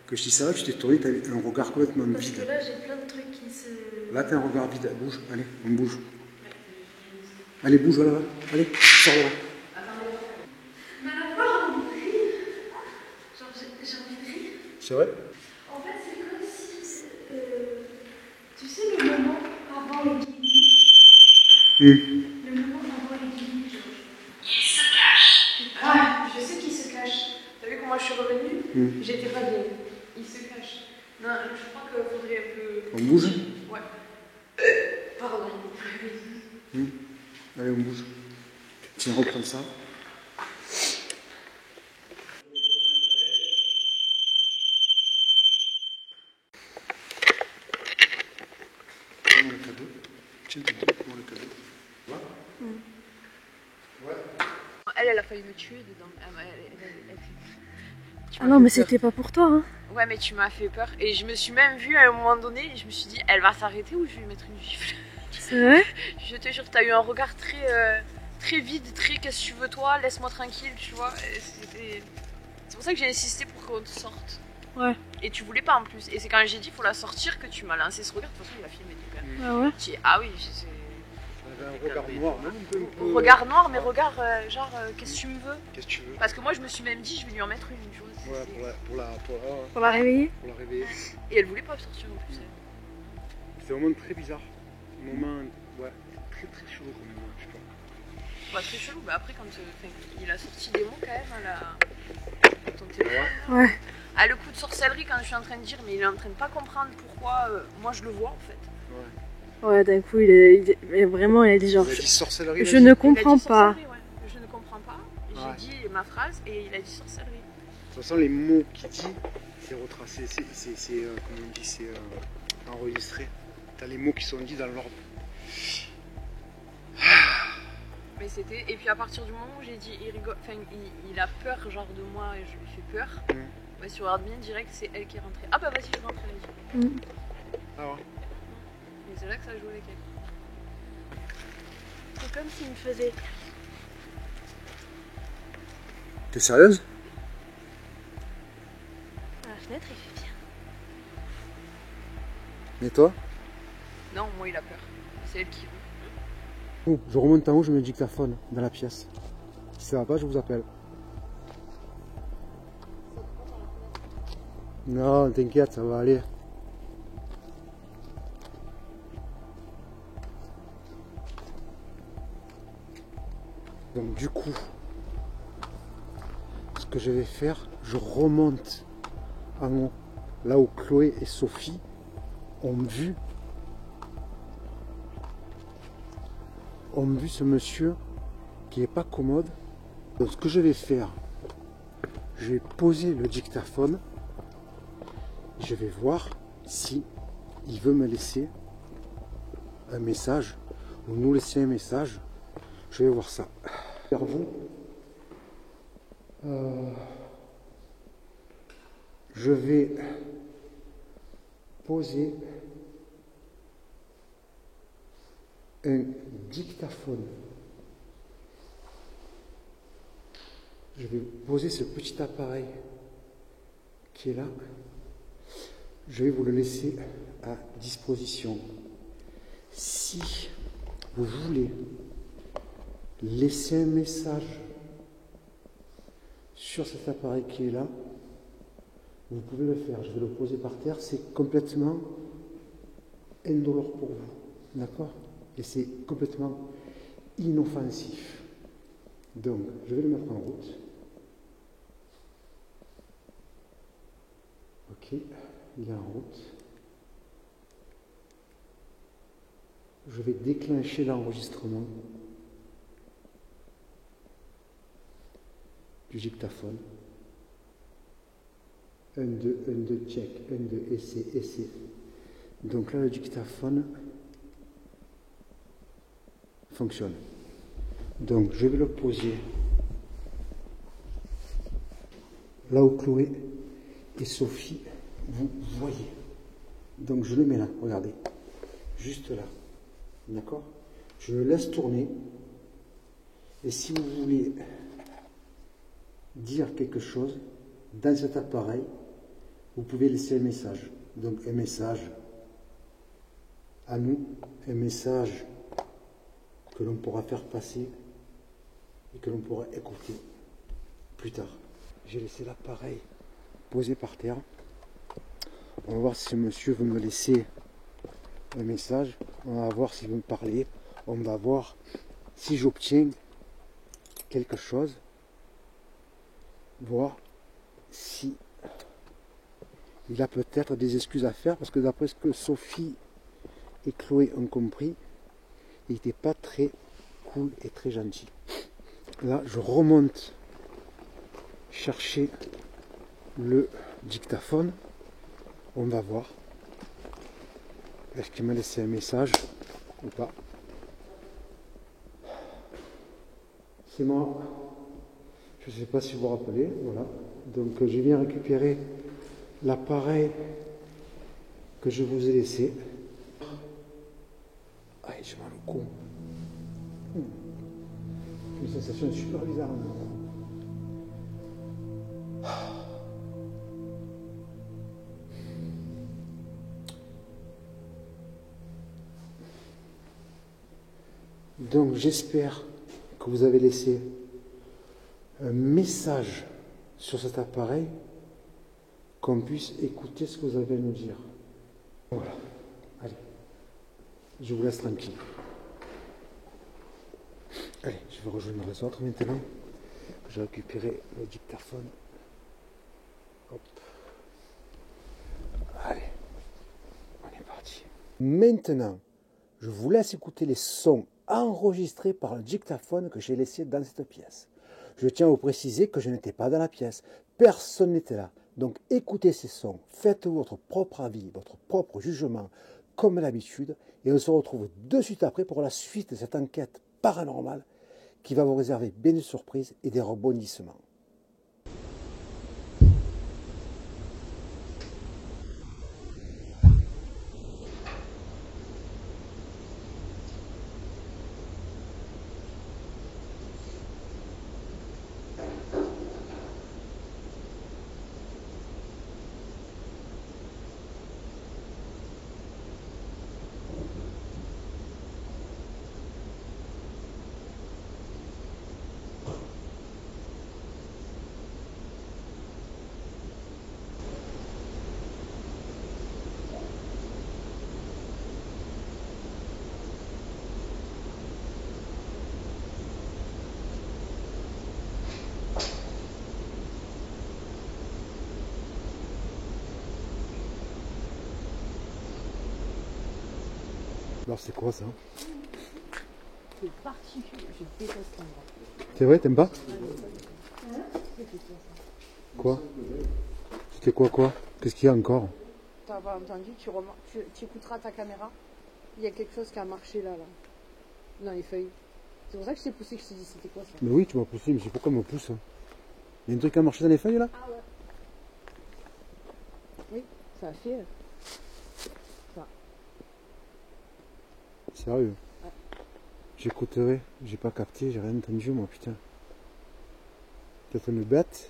que je dis ça va, tu t'es tourné, t'avais un regard complètement Parce vide. que là, j'ai plein de trucs qui se. Là, t'as un regard vide, bouge, allez, on bouge. Allez, bouge, là, allez, sors de là. Mais à la fois, j'ai envie de rire. Genre, j'ai envie de rire. C'est vrai? En fait, c'est comme si. Tu sais, le moment avant les guillemets. Le moment avant les guillemets, genre. Il se cache. Ah, je sais qu'il se cache. T'as vu comment je suis revenue? J'étais pas bien. Il se cache. Non, je crois qu'il faudrait un peu. On bouge? Ouais. Pardon. Allez, on bouge. Tiens, reprends ça. Prends-moi le cadeau. Tiens, prends-moi le cadeau. Tu vois? Ouais. Elle a failli me tuer dedans. Tu Ah m'as non, fait mais peur. c'était pas pour toi, hein. Ouais, mais tu m'as fait peur. Et je me suis même vue à un moment donné, je me suis dit, elle va s'arrêter ou je vais lui mettre une gifle. C'est vrai? Je te jure, t'as eu un regard très vide, très qu'est-ce que tu veux toi, laisse-moi tranquille, tu vois. C'est pour ça que j'ai insisté pour qu'on te sorte. Ouais. Et tu voulais pas en plus. Et c'est quand j'ai dit faut la sortir que tu m'as lancé ce regard. De toute façon, il a filmé tout quand même. Ah ouais. J'ai dit, ah oui, c'est. On avait un regard noir, même un peu. Regard noir, mais regard genre, qu'est-ce que tu me veux? Qu'est-ce que tu veux? Parce que moi, je me suis même dit, je vais lui en mettre une chose. Ouais, Pour la réveiller. pour la réveiller. Et elle voulait pas sortir en plus. C'est un moment très bizarre. Un moment, ouais, très très chelou comme moment, je sais pas. Bah, très chelou. Bah, après, quand il a sorti des mots quand même à ton téléphone. Ouais. Ah, le coup de sorcellerie, quand je suis en train de dire, mais il est en train de pas comprendre pourquoi moi je le vois en fait. Ouais, d'un coup, mais vraiment, il a dit genre. Il a dit sorcellerie. Je ne comprends Il a dit pas. sorcellerie, ouais. Je ne comprends pas. Ouais. J'ai dit ma phrase et il a dit sorcellerie. De toute façon, les mots qu'il dit, c'est retracé, comment on dit, c'est enregistré. T'as les mots qui sont dits dans l'ordre. Mais c'était. Et puis à partir du moment où j'ai dit il rigole, enfin il a peur genre de moi et je lui fais peur. Ouais, sur Admin direct c'est elle qui est rentrée. Ah bah vas-y je rentre elle. Ah ouais. Et c'est là que ça joue avec elle. C'est comme s'il me faisait. T'es sérieuse? La fenêtre, il fait bien. Et toi? Non, moi il a peur. C'est elle qui veut. Oh, je remonte en haut, je mets le dictaphone dans la pièce. Si ça va pas, je vous appelle. Non, t'inquiète, ça va aller. Donc du coup, ce que je vais faire, je remonte en haut, là où Chloé et Sophie ont vu ce monsieur qui n'est pas commode. Donc ce que je vais faire, je vais poser le dictaphone, je vais voir si il veut me laisser un message ou nous laisser un message. Je vais voir ça. Vers vous, je vais poser un dictaphone. Je vais poser ce petit appareil qui est là. Je vais vous le laisser à disposition. Si vous voulez laisser un message sur cet appareil qui est là, vous pouvez le faire. Je vais le poser par terre. C'est complètement indolore pour vous. D'accord? Et c'est complètement inoffensif. Donc, je vais le mettre en route. Ok, il est en route. Je vais déclencher l'enregistrement du dictaphone. 1, 2, 1, 2, check, 1, 2, essai, essai. Donc là, le dictaphone fonctionne. Donc je vais le poser là où Chloé et Sophie vous voyez. Donc je le mets là, regardez, juste là, d'accord? Je le laisse tourner et si vous voulez dire quelque chose dans cet appareil, vous pouvez laisser un message. Donc un message à nous, un message que l'on pourra faire passer et que l'on pourra écouter plus tard. J'ai laissé l'appareil posé par terre. On va voir si ce monsieur veut me laisser un message. On va voir s'il veut me parler. On va voir si j'obtiens quelque chose. Voir si il a peut-être des excuses à faire. Parce que d'après ce que Sophie et Chloé ont compris, il n'était pas très cool et très gentil. Là, je remonte chercher le dictaphone. On va voir. Est-ce qu'il m'a laissé un message ou pas? C'est moi. Je ne sais pas si vous vous rappelez. Voilà. Donc, je viens récupérer l'appareil que je vous ai laissé. Ah, j'ai mal au cou. Une sensation super bizarre. Donc j'espère que vous avez laissé un message sur cet appareil, qu'on puisse écouter ce que vous avez à nous dire. Voilà. Allez. Je vous laisse tranquille. Allez, je vais rejoindre les autres maintenant. Je vais récupérer le dictaphone. Hop. Allez. On est parti. Maintenant, je vous laisse écouter les sons enregistrés par le dictaphone que j'ai laissé dans cette pièce. Je tiens à vous préciser que je n'étais pas dans la pièce. Personne n'était là. Donc écoutez ces sons, faites votre propre avis, votre propre jugement, comme d'habitude, et on se retrouve de suite après pour la suite de cette enquête paranormale qui va vous réserver bien des surprises et des rebondissements. Alors c'est quoi ça? C'est particulier, je déteste l'endroit. C'est vrai, t'aimes pas? Quoi? C'était quoi? Qu'est-ce qu'il y a encore? T'as pas entendu, tu écouteras ta caméra. Il y a quelque chose qui a marché là, dans les feuilles. C'est pour ça que je t'ai poussé, que je t'ai dit c'était quoi ça? Mais oui, tu m'as poussé, mais je sais pourquoi me pousse. Il y a un truc qui a marché dans les feuilles là? Ah ouais. Oui, ça a fait ça. Sérieux? Ouais. J'écouterai, j'ai pas capté, j'ai rien entendu moi, putain. Peut-être une bête?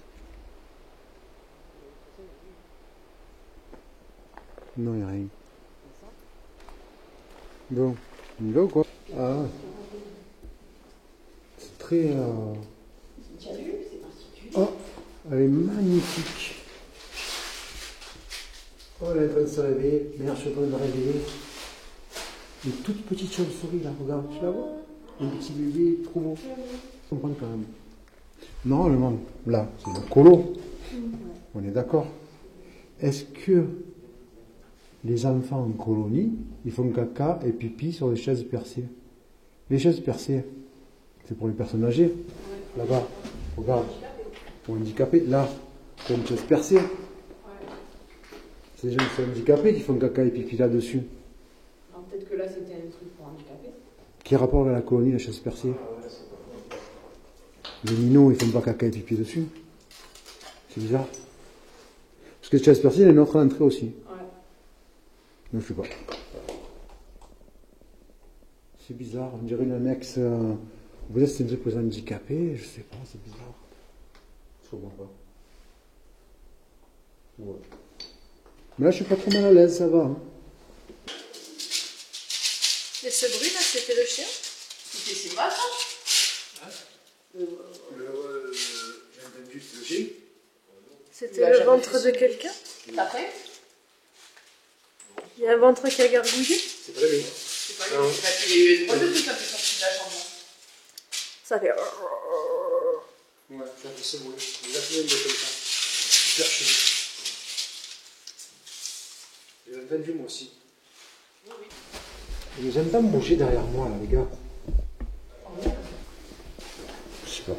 Non, y'a rien. Bon, on y va ou quoi? Ah, c'est très... Oh, elle est magnifique. Oh, elle est en train de se réveiller. Merde, je suis en train de me réveiller. Une toute petite chauve-souris là, regarde, tu la vois? Un petit bébé, trop beau. Je comprends quand même. Normalement, là, c'est le colo. On est d'accord. Est-ce que les enfants en colonie, ils font caca et pipi sur les chaises percées? Les chaises percées, c'est pour les personnes âgées. Là-bas, regarde. Pour handicapés, là, c'est une chaise percée. C'est les gens qui sont handicapés qui font caca et pipi là-dessus. Peut-être que là c'était un truc pour handicapés. Quel rapport avec la colonie, la chaise percée? Les minots, ils font pas caca et pipi dessus. C'est bizarre. Parce que la chaise percée, il y a une autre entrée aussi. Ouais. Non, je sais pas. C'est bizarre, on dirait une annexe. Peut-être c'est un truc pour les handicapés, je sais pas, c'est bizarre. Je comprends pas. Ouais. Mais là, je suis pas trop mal à l'aise, ça va. Hein. Et ce bruit là, c'était le chien? C'était ses pattes, hein? J'ai entendu, c'est le chien. C'était le ventre de quelqu'un? T'as fait? Il y a un ventre qui a gargouillé? C'est pas lui. C'est pas lui, c'est pas qu'il y a eu une bonne truc quand t'es sorti de la chambre. Ça fait... Ouais, ça fait ce bruit. Il a fait un bruit comme ça. Super chelou. J'ai entendu moi aussi. Et j'aime pas me bouger derrière moi là, les gars. Je sais pas.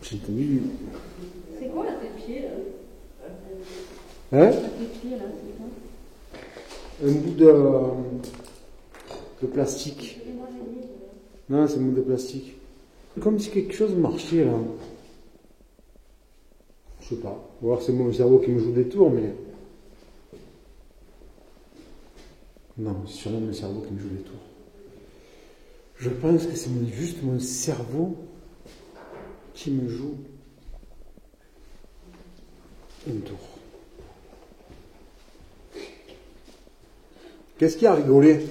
J'ai entendu. C'est quoi là, tes pieds là? Hein? Tes pieds là, c'est quoi? Un bout de plastique. Non, c'est un bout de plastique. Comme si quelque chose marchait là. Je sais pas. Ou alors c'est mon cerveau qui me joue des tours, mais. Non, c'est sûrement mon cerveau qui me joue des tours. Je pense que c'est juste mon cerveau qui me joue un tour. Qu'est-ce qu'il y a à rigoler?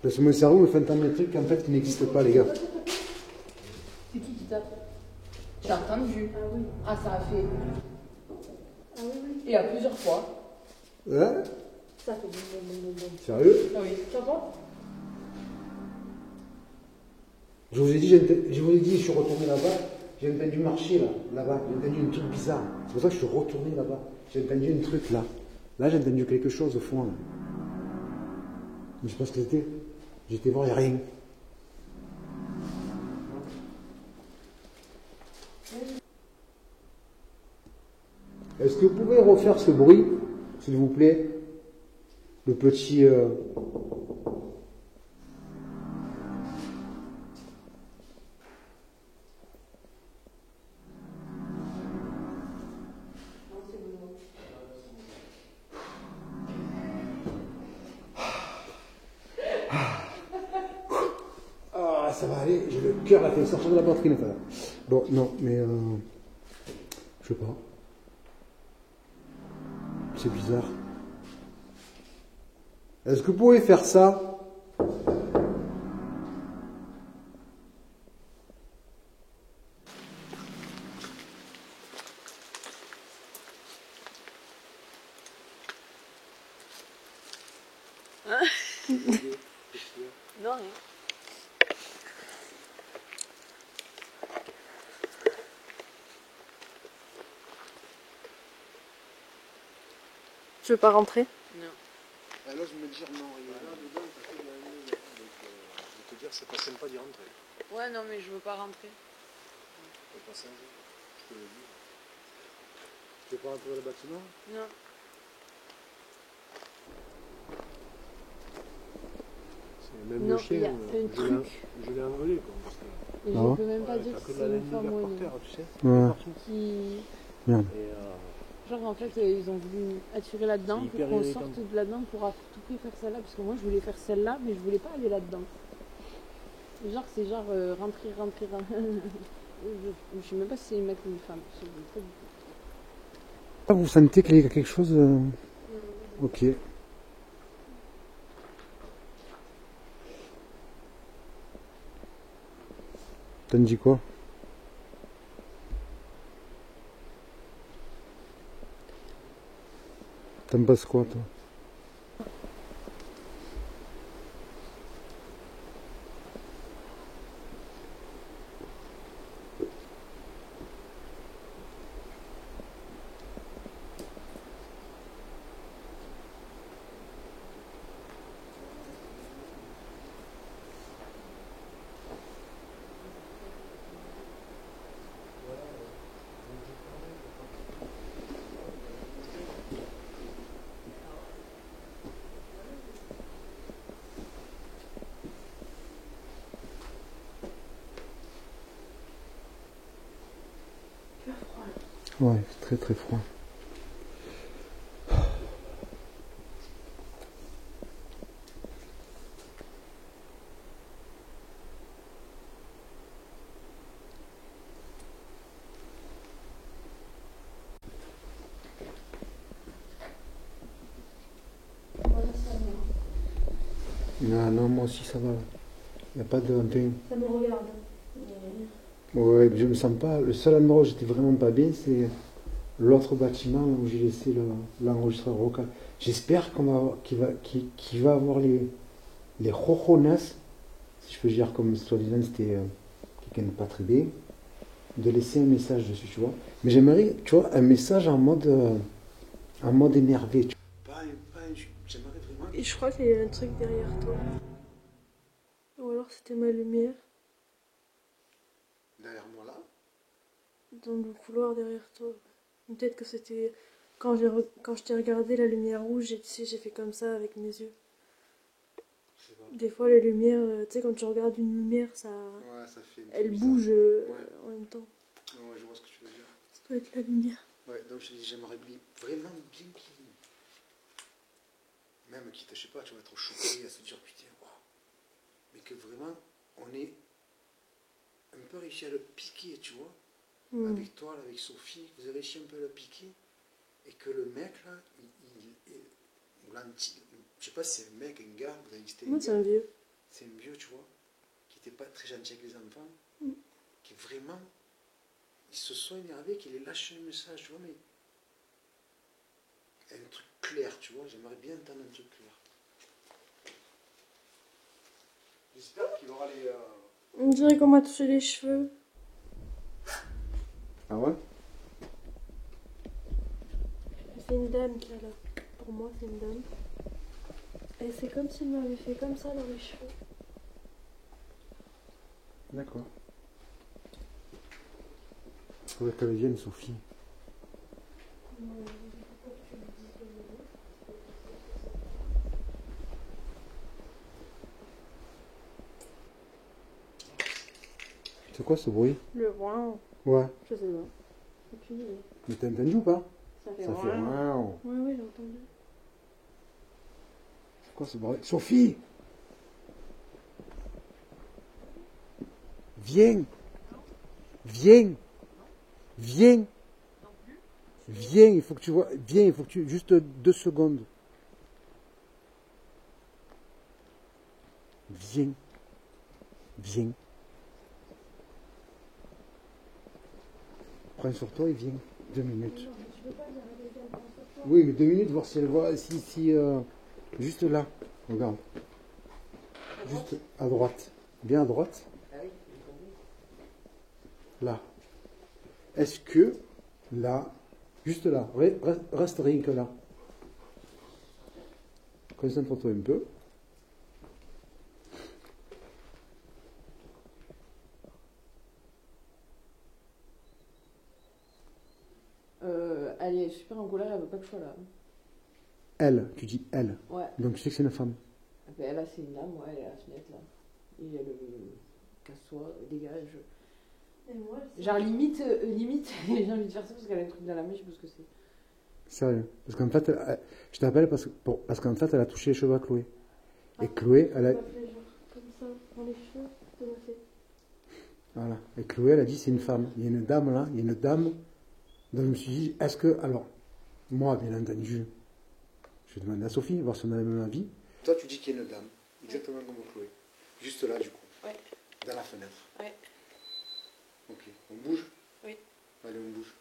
Parce que mon cerveau me fait entendre des trucs en fait qui n'existent pas, les gars. C'est qui tape? J'ai entendu. Ah oui. Ah, ça a fait. Ah oui, oui. Et à plusieurs fois. Ouais? Ça fait bon. Sérieux? Ah oui. Tu entends? Je vous ai dit, je suis retourné là-bas, j'ai entendu marcher là-bas, j'ai entendu un truc bizarre. C'est pour ça que je suis retourné là-bas. J'ai entendu un truc là. Là, j'ai entendu quelque chose au fond. Là. Mais je sais pas ce que c'était. J'étais voir, il n'y a rien. Est-ce que vous pouvez refaire ce bruit, s'il vous plaît? Le petit... Ah, ça va aller, j'ai le cœur là, fait sortir de la poitrine. Enfin. Bon, non, mais... je sais pas. C'est bizarre. Est-ce que vous pouvez faire ça? Non, rien. Tu veux pas rentrer? Non. Alors je me dis non, il est là dedans, t'as fait de la nuit. Donc je vais te dire, c'est pas sympa d'y rentrer. Ouais, non, mais je veux pas rentrer. Je peux pas changer, je te le dis. Tu veux pas rentrer dans le bâtiment? Non. Même Non, le chien, il y a un truc. je l'ai envolé. Quoi, parce que, Et Ah. je peux même pas dire t'as que que de c'est la une laine femme de ou verre un par terre, homme. tu sais. Ouais. Partout. Qui... Merde. Et Genre, en fait, ils ont voulu attirer là-dedans C'est pour hyper qu'on irritant. sorte de là-dedans pour à tout prix faire celle-là. Parce que moi, je voulais faire celle-là, mais je voulais pas aller là-dedans. Genre, c'est genre rentrer. Je sais même pas si c'est un mec ou une femme. Je sais pas du tout. Ah, vous sentez qu'il y a quelque chose... Ok. T'en dis quoi? T'en penses quoi, toi? Ouais, c'est très très froid. Non, non, moi aussi ça va. Il n'y a pas de... Ça me regarde. Ouais, je me sens pas... Le seul endroit où j'étais vraiment pas bien, c'est l'autre bâtiment où j'ai laissé l'enregistreur vocal. J'espère qu'il va avoir les rojones, si je peux dire comme soi-disant c'était quelqu'un de pas très bien, de laisser un message dessus, tu vois. Mais j'aimerais, tu vois, un message en mode énervé. Tu vois. J'aimerais vraiment... Et je crois qu'il y a un truc derrière toi. Ou alors c'était ma lumière. Derrière moi là. Dans le couloir derrière toi. Peut-être que c'était... Quand je t'ai regardé la lumière rouge, tu sais, j'ai fait comme ça avec mes yeux. Je sais pas. Des fois les lumières, tu sais, quand tu regardes une lumière, ça... Ouais, ça fait... Elle bizarre. bouge Ouais. en même temps. Ouais, je vois ce que tu veux dire. Ça doit être la lumière. Ouais, donc je te dis, j'aimerais vraiment bien qu'il... Même quitte, je sais pas, tu vas être choqué à se dire, putain, waouh. Mais que vraiment, on est un peu réussi à le piquer, tu vois. Avec toi, là, avec Sophie, vous avez réussi un peu à le piquer. Et que le mec, là, Je sais pas si c'est un mec, un gars, vous avez dit que c'était Moi, un c'est gars. un vieux. C'est un vieux, tu vois, qui n'était pas très gentil avec les enfants, Mm. qui vraiment, ils se sont énervés, qu'il ait lâché un message, tu vois, mais un truc clair, tu vois, j'aimerais bien entendre un truc clair. J'espère qu'il aura les... On dirait qu'on m'a touché les cheveux. Ah ouais? C'est une dame qui est là. Pour moi, c'est une dame. Et c'est comme s'il m'avait fait comme ça dans les cheveux. D'accord. Il faudrait qu'elle vienne, Sophie. C'est quoi ce bruit? Le waouh. Ouais. Je sais pas. Aucune idée. Mais t'as entendu ou pas? Ça fait Ça fait waouh. waouh. Ouais, ouais, j'ai entendu. C'est quoi ce bruit? Sophie! Viens! Viens! Viens! Viens, il faut que tu vois. Viens, il faut que tu. Juste 2 secondes. Viens. Viens. Prends sur toi et viens. 2 minutes. Oui, mais 2 minutes, voir si elle voit. Juste là. Regarde. Juste à droite. Bien à droite. Là. Est-ce que là, juste là, reste rien que là. Concentre-toi un peu. Elle est super en colère, elle veut pas que je sois là. Elle, tu dis elle. Ouais. Donc tu sais que c'est une femme. Ben, là, c'est une dame, ouais, elle est à la fenêtre, là. Et il y a le casse-toi, dégage. Et moi, Genre, limite, j'ai envie de faire ça parce qu'elle a un truc dans la main, je sais pas ce que c'est. Sérieux. Parce qu'en fait, je t'appelle parce qu'en fait, elle a touché les cheveux à Chloé. Et Chloé, elle a... Comme ça, dans les cheveux, de ma fête. Voilà. Et Chloé, elle a dit c'est une femme. Il y a une dame là, il y a une dame. Donc je me suis dit, est-ce que... Alors, moi, bien entendu, je vais demander à Sophie, voir si on a le même avis. Toi, tu dis qu'il y a une dame, exactement comme Chloé. Juste là, du coup. Ouais. Dans la fenêtre. Ouais. Ok. On bouge? Oui. Allez, on bouge.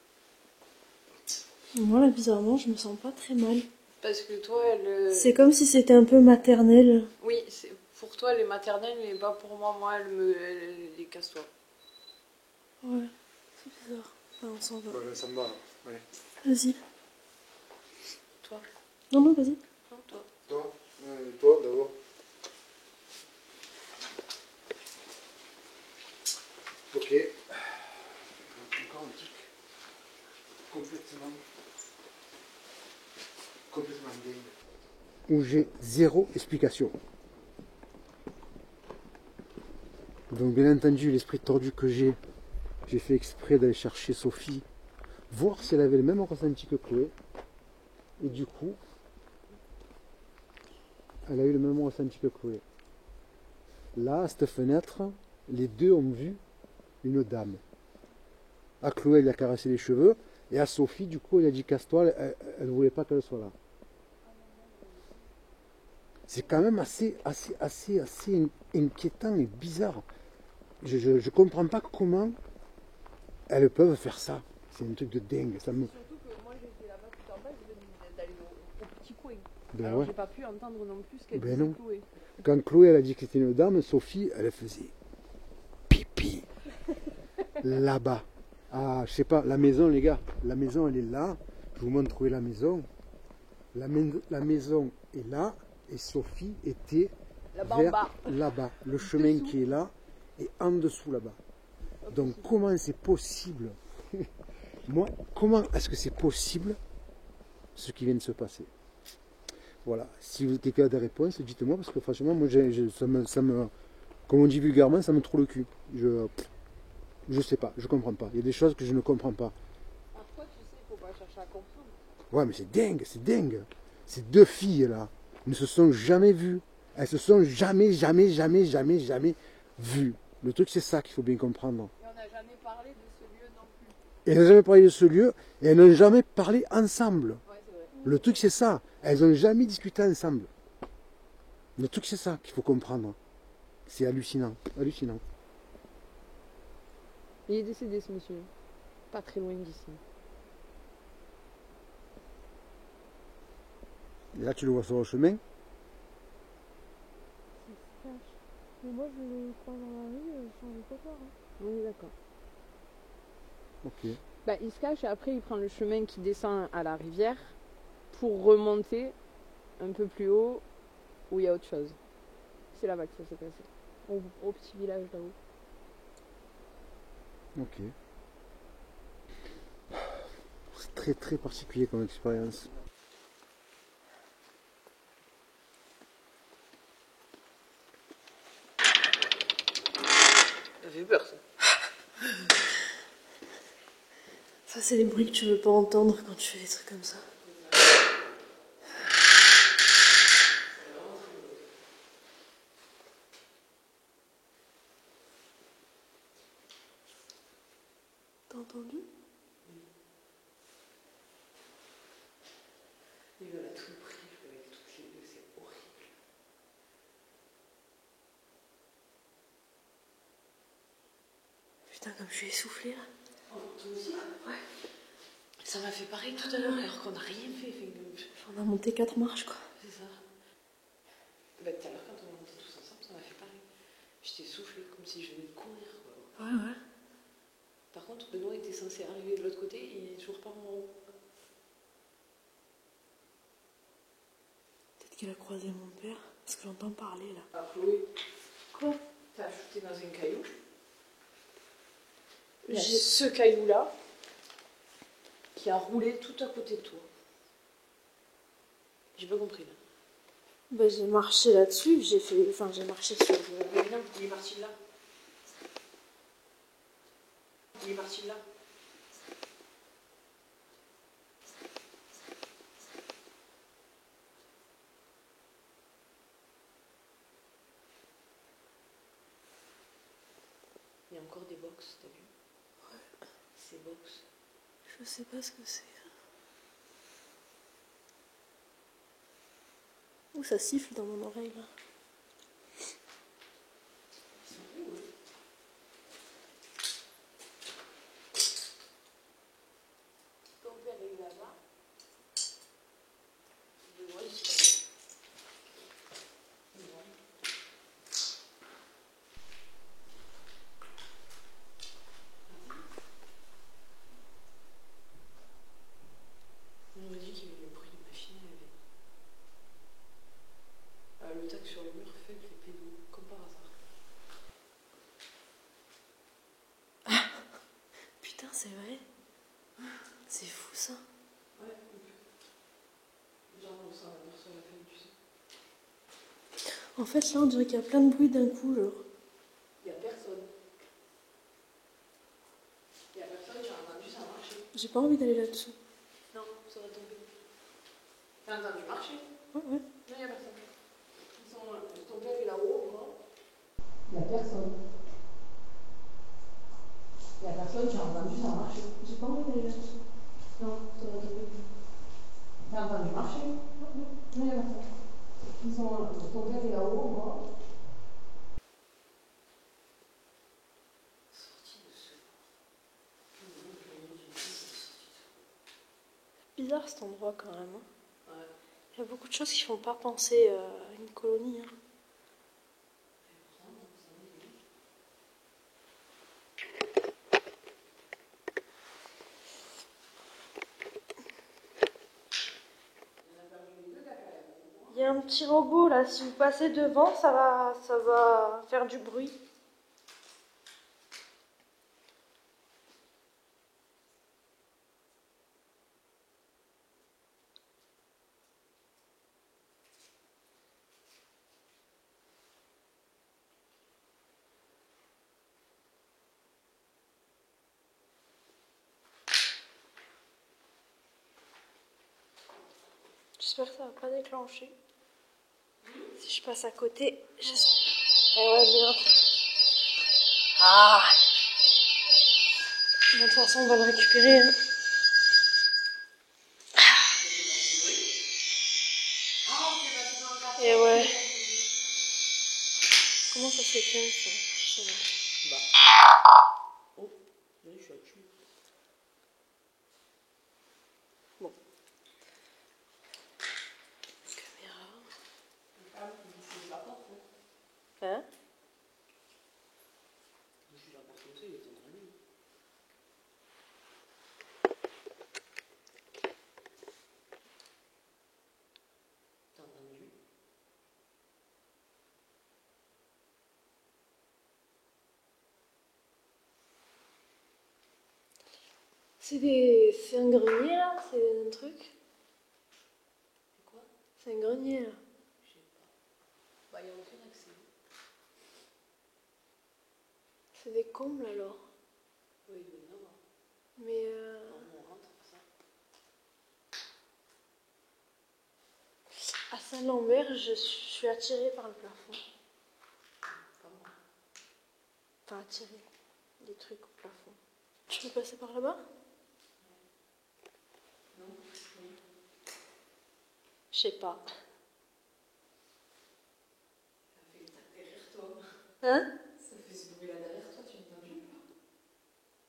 Moi, là, bizarrement, je me sens pas très mal. Parce que toi, elle. C'est comme si c'était un peu maternel. Oui, pour toi, elle est maternelle, mais pas pour moi. Moi, elle est casse-toi. Ouais, c'est bizarre. Enfin, on s'en va. Voilà, ça me va là. Allez. Vas-y. Toi. Non, non, vas-y. Non, toi. Toi d'abord. Ok. Encore un truc complètement dingue. Où j'ai zéro explication. Donc bien entendu, l'esprit tordu que j'ai fait exprès d'aller chercher Sophie, voir si elle avait le même ressenti que Chloé. Et du coup, elle a eu le même ressenti que Chloé. Là, à cette fenêtre, les deux ont vu une dame. À Chloé, elle lui a caressé les cheveux. Et à Sophie, du coup, elle a dit casse-toi, elle ne voulait pas qu'elle soit là. C'est quand même assez inquiétant et bizarre. Je ne comprends pas comment elles peuvent faire ça. C'est un truc de dingue. Ça me... Surtout que moi, j'étais là-bas tout en bas, je venais d'aller au petit coin. Ben Alors, ouais. j'ai pas pu entendre non plus ce qu'elle Ben disait non. Chloé. Quand Chloé elle a dit que c'était une dame, Sophie, elle faisait pipi là-bas. Ah, je sais pas, la maison, les gars, la maison, elle est là. Je vous montre où est la maison. La maison est là et Sophie était Là-bas en vers bas. là-bas. Le chemin Dessous. qui est là est en dessous là-bas. Donc comment c'est possible? Moi, comment est-ce que c'est possible ce qui vient de se passer? Voilà. Si quelqu'un a des réponses, dites-moi parce que franchement, moi, ça me, comme on dit vulgairement, ça me trouve le cul. Je sais pas, je comprends pas. Il y a des choses que je ne comprends pas. Parfois, tu sais, il faut pas chercher à comprendre. Ouais, mais c'est dingue, c'est dingue. Ces deux filles là ne se sont jamais vues. Elles se sont jamais vues. Le truc, c'est ça qu'il faut bien comprendre. Et on n'a jamais parlé de ce lieu non plus. Et elles n'ont jamais parlé de ce lieu et elles n'ont jamais parlé ensemble. Ouais, c'est vrai. Le truc, c'est ça. Elles n'ont jamais discuté ensemble. Le truc, c'est ça qu'il faut comprendre. C'est hallucinant. Hallucinant. Il est décédé, ce monsieur. Pas très loin d'ici. Et là, tu le vois sur le chemin. Mais moi, je le crois dans la rue, sans le copain. On est d'accord. Ok. Bah, il se cache et après il prend le chemin qui descend à la rivière pour remonter un peu plus haut où il y a autre chose. C'est là-bas que ça s'est passé. Au petit village là-haut. Ok. C'est très très particulier comme expérience. Ça fait peur ça. Ça, c'est les bruits que tu veux pas entendre quand tu fais des trucs comme ça. T'as entendu? Il veut à tout prix jouer avec toutes les deux, c'est horrible. Putain, comme je suis essoufflée là. Oh, toi aussi? Ouais. Ça m'a fait pareil tout à l'heure alors qu'on n'a rien fait. On a monté 4 marches quoi. C'est ça. Bah, tout à l'heure quand on est monté tous ensemble, ça m'a fait pareil. J'étais soufflée comme si je venais de courir. Quoi. Ouais, ouais. Par contre, Benoît était censé arriver de l'autre côté, il est toujours pas en haut. Peut-être qu'il a croisé mon père, parce que j'entends parler là. Ah, Chloé, Quoi? t'as ajouté dans un caillou. Il y a J'ai- ce caillou-là qui a roulé tout à côté de toi. J'ai pas compris là. Bah, j'ai marché là-dessus, j'ai marché sur le... Mais non, il est parti de là. Il est parti de là. Il y a encore des box, t'as vu? Ouais. Ces box. Je sais pas ce que c'est. Ouh, ça siffle dans mon oreille là. Ils sont où, eux? Ton père est là-bas. Benoît, il se passe. On m'a dit qu'il y avait le bruit de machine à laver. Le tac sur le mur fait que les pédos, comme par hasard. Putain, c'est vrai. C'est fou ça. Ouais, genre on s'en aperçoit à la fin du sang. En fait, là, on dirait qu'il y a plein de bruit d'un coup, genre. Il n'y a personne. Il n'y a personne, j'ai entendu ça marcher. J'ai pas envie d'aller là-dessous. Non, ça va tomber. T'as entendu marcher? Ouais, ouais. Non, il n'y a personne. Ton père est là-haut, moi. Il n'y a personne. Il n'y a personne, j'ai entendu ça marcher. J'ai pas envie d'aller là-dessous. Non, ça va tomber. T'as entendu marcher? Non, il n'y a personne. Ton père est là-haut, moi. Sorti de ce. Bizarre cet endroit quand même. Hein. Ouais. Il y a beaucoup de choses qui font pas penser à une colonie. Hein. Il y a un petit robot là, si vous passez devant, ça va faire du bruit. J'espère que ça va pas déclencher. Si je passe à côté, j'espère. Eh ouais, bien. Ah! De toute façon, on va le récupérer. Hein. Et ouais. Comment ça s'éteint ça? Ça va. Oh, là, je suis là-dessus. Bon. Caméra. Hein? T'as entendu? C'est un grenier là? C'est un truc? C'est quoi? C'est un grenier là. Je sais pas. Bah, il n'y a aucun accès. C'est des combles alors. Oui, il doit y en avoir. Mais On rentre, ça. à Saint-Lambert, je suis attirée par le plafond. Pas moi. Enfin, attirée. Des trucs au plafond. Tu peux passer par là-bas? Non? Oui. Je sais pas. Ça fait derrière toi. Hein? Ça fait ce bruit-là derrière toi, tu l'as entendu ou pas?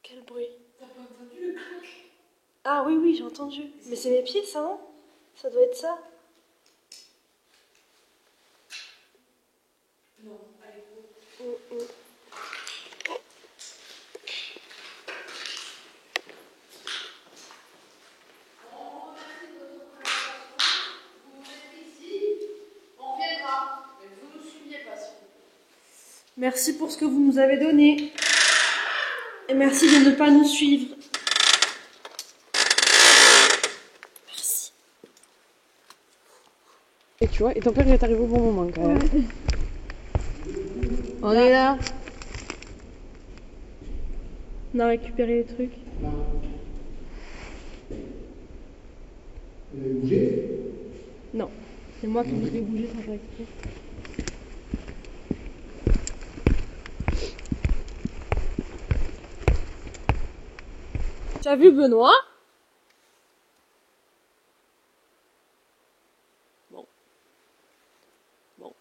Quel bruit? T'as pas entendu le clac? Ah oui, oui, j'ai entendu. Mais c'est mes pieds, ça, non? Ça doit être ça. Non, allez, go. Vous vous mettez ici, on reviendra. Mais vous ne nous suiviez pas, s'il vous plaît. Merci pour ce que vous nous avez donné. Et merci de ne pas nous suivre. Merci. Et tu vois, et ton père il est arrivé au bon moment quand même. Ouais. On est là. On a récupéré les trucs. Vous avez bougé? Non, c'est moi qui vous ai bougé sans faire exprès. Tu as vu Benoît? Bon. Bon.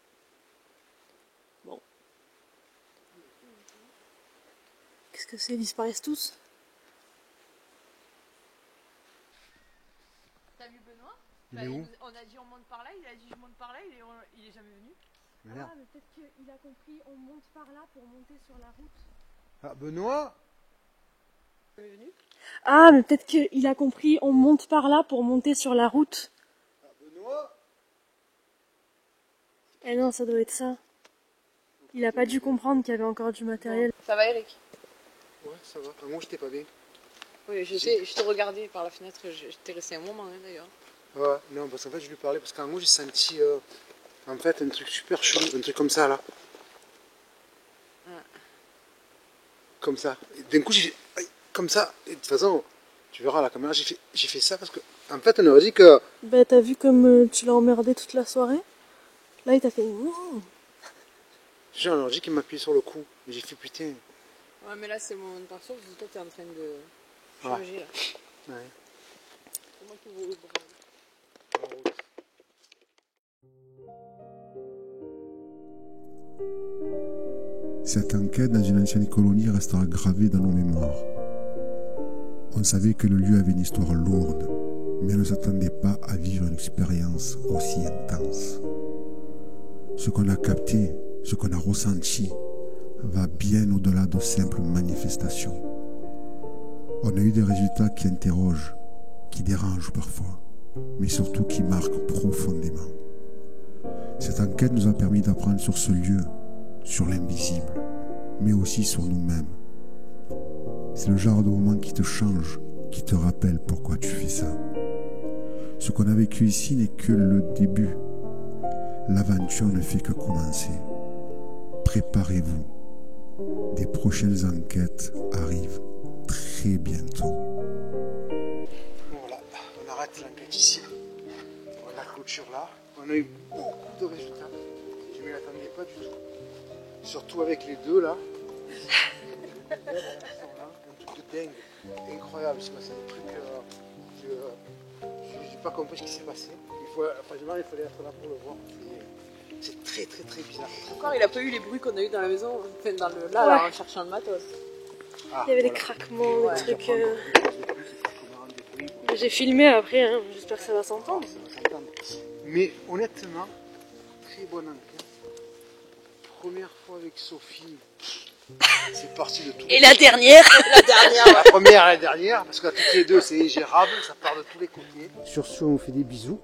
Bon. Qu'est-ce que c'est? Ils disparaissent tous? T'as vu Benoît? Il est où? On a dit on monte par là, il a dit je monte par là, il est jamais venu. Merde. Ah, mais peut-être qu'il a compris, on monte par là pour monter sur la route. Ah, Benoît? Ah, mais peut-être qu'il a compris, on monte par là pour monter sur la route. Ah, Benoît? Eh non, ça doit être ça. Il a pas dû comprendre qu'il y avait encore du matériel. Ça va Eric? Ouais, ça va. Enfin, moi, j'étais pas bien. Oui, je sais, je te regardais par la fenêtre, je t'ai resté un moment d'ailleurs. Ouais, non, parce qu'en fait, je lui parlais, parce qu'en gros, j'ai senti, en fait, un truc super chelou, un truc comme ça, là. Ouais. Comme ça. Et d'un coup, j'ai fait, aïe, comme ça. Et de toute façon, tu verras à la caméra, j'ai fait ça parce que, en fait, on aurait dit que... Bah, t'as vu comme tu l'as emmerdé toute la soirée? Là, il t'a fait... Genre, on aurait dit qu'il m'appuyait sur le cou. Et j'ai fait, putain. Ouais, mais là c'est mon moment perso, parce que toi t'es en train de Ouais. changer là. Ouais. C'est moi qui vous le Cette enquête dans une ancienne colonie restera gravée dans nos mémoires. On savait que le lieu avait une histoire lourde, mais on ne s'attendait pas à vivre une expérience aussi intense. Ce qu'on a capté, ce qu'on a ressenti, va bien au-delà de simples manifestations. On a eu des résultats qui interrogent, qui dérangent parfois, mais surtout qui marquent profondément. Cette enquête nous a permis d'apprendre sur ce lieu, sur l'invisible, mais aussi sur nous-mêmes. C'est le genre de moment qui te change, qui te rappelle pourquoi tu fais ça. Ce qu'on a vécu ici n'est que le début. L'aventure ne fait que commencer. Préparez-vous. Des prochaines enquêtes arrivent très bientôt. Voilà, on arrête l'enquête ici. On la clôture là. On a eu beaucoup de résultats. Je ne m'y attendais pas du tout. Surtout avec les deux là. Un truc de dingue, incroyable. C'est passé des trucs. Je n'ai pas compris ce qui s'est passé. Il fallait être là pour le voir. C'est très très très bizarre. Encore, il a pas eu les bruits qu'on a eu dans la maison, enfin dans le là, en cherchant le matos. Ah, Il y avait des voilà. craquements, Ouais. des trucs. Des bruits. J'ai filmé après, hein. J'espère que ça va s'entendre. Ça va s'entendre. Mais honnêtement, très bonne enquête. Première fois avec Sophie, c'est parti de tout. Et la dernière La dernière, La première et la dernière, parce que toutes les deux c'est gérable, ça part de tous les côtés. Sur ce, on fait des bisous.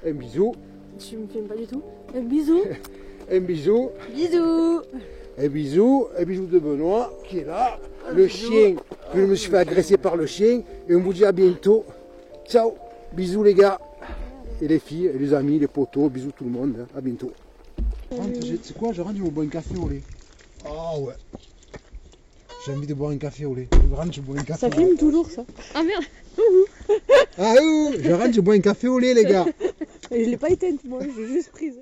Un bisou, Tu me filmes pas du tout. Un bisou. un bisou, Bisous. un bisou de Benoît qui est là. Le chien, que je me suis fait agresser par le chien. Et on vous dit à bientôt. Ciao, bisous les gars. Et les filles, et les amis, les potos, bisous tout le monde. Hein. À bientôt. C'est quoi, je rentre, je vais boire un café au lait. Ah ouais. J'ai envie de boire un café au lait. Je rentre, je bois un café. Ça filme toujours ça. Ah merde. Ah ouh, je rentre, je bois un café au lait les gars. Et je l'ai pas éteinte moi, j'ai juste prise.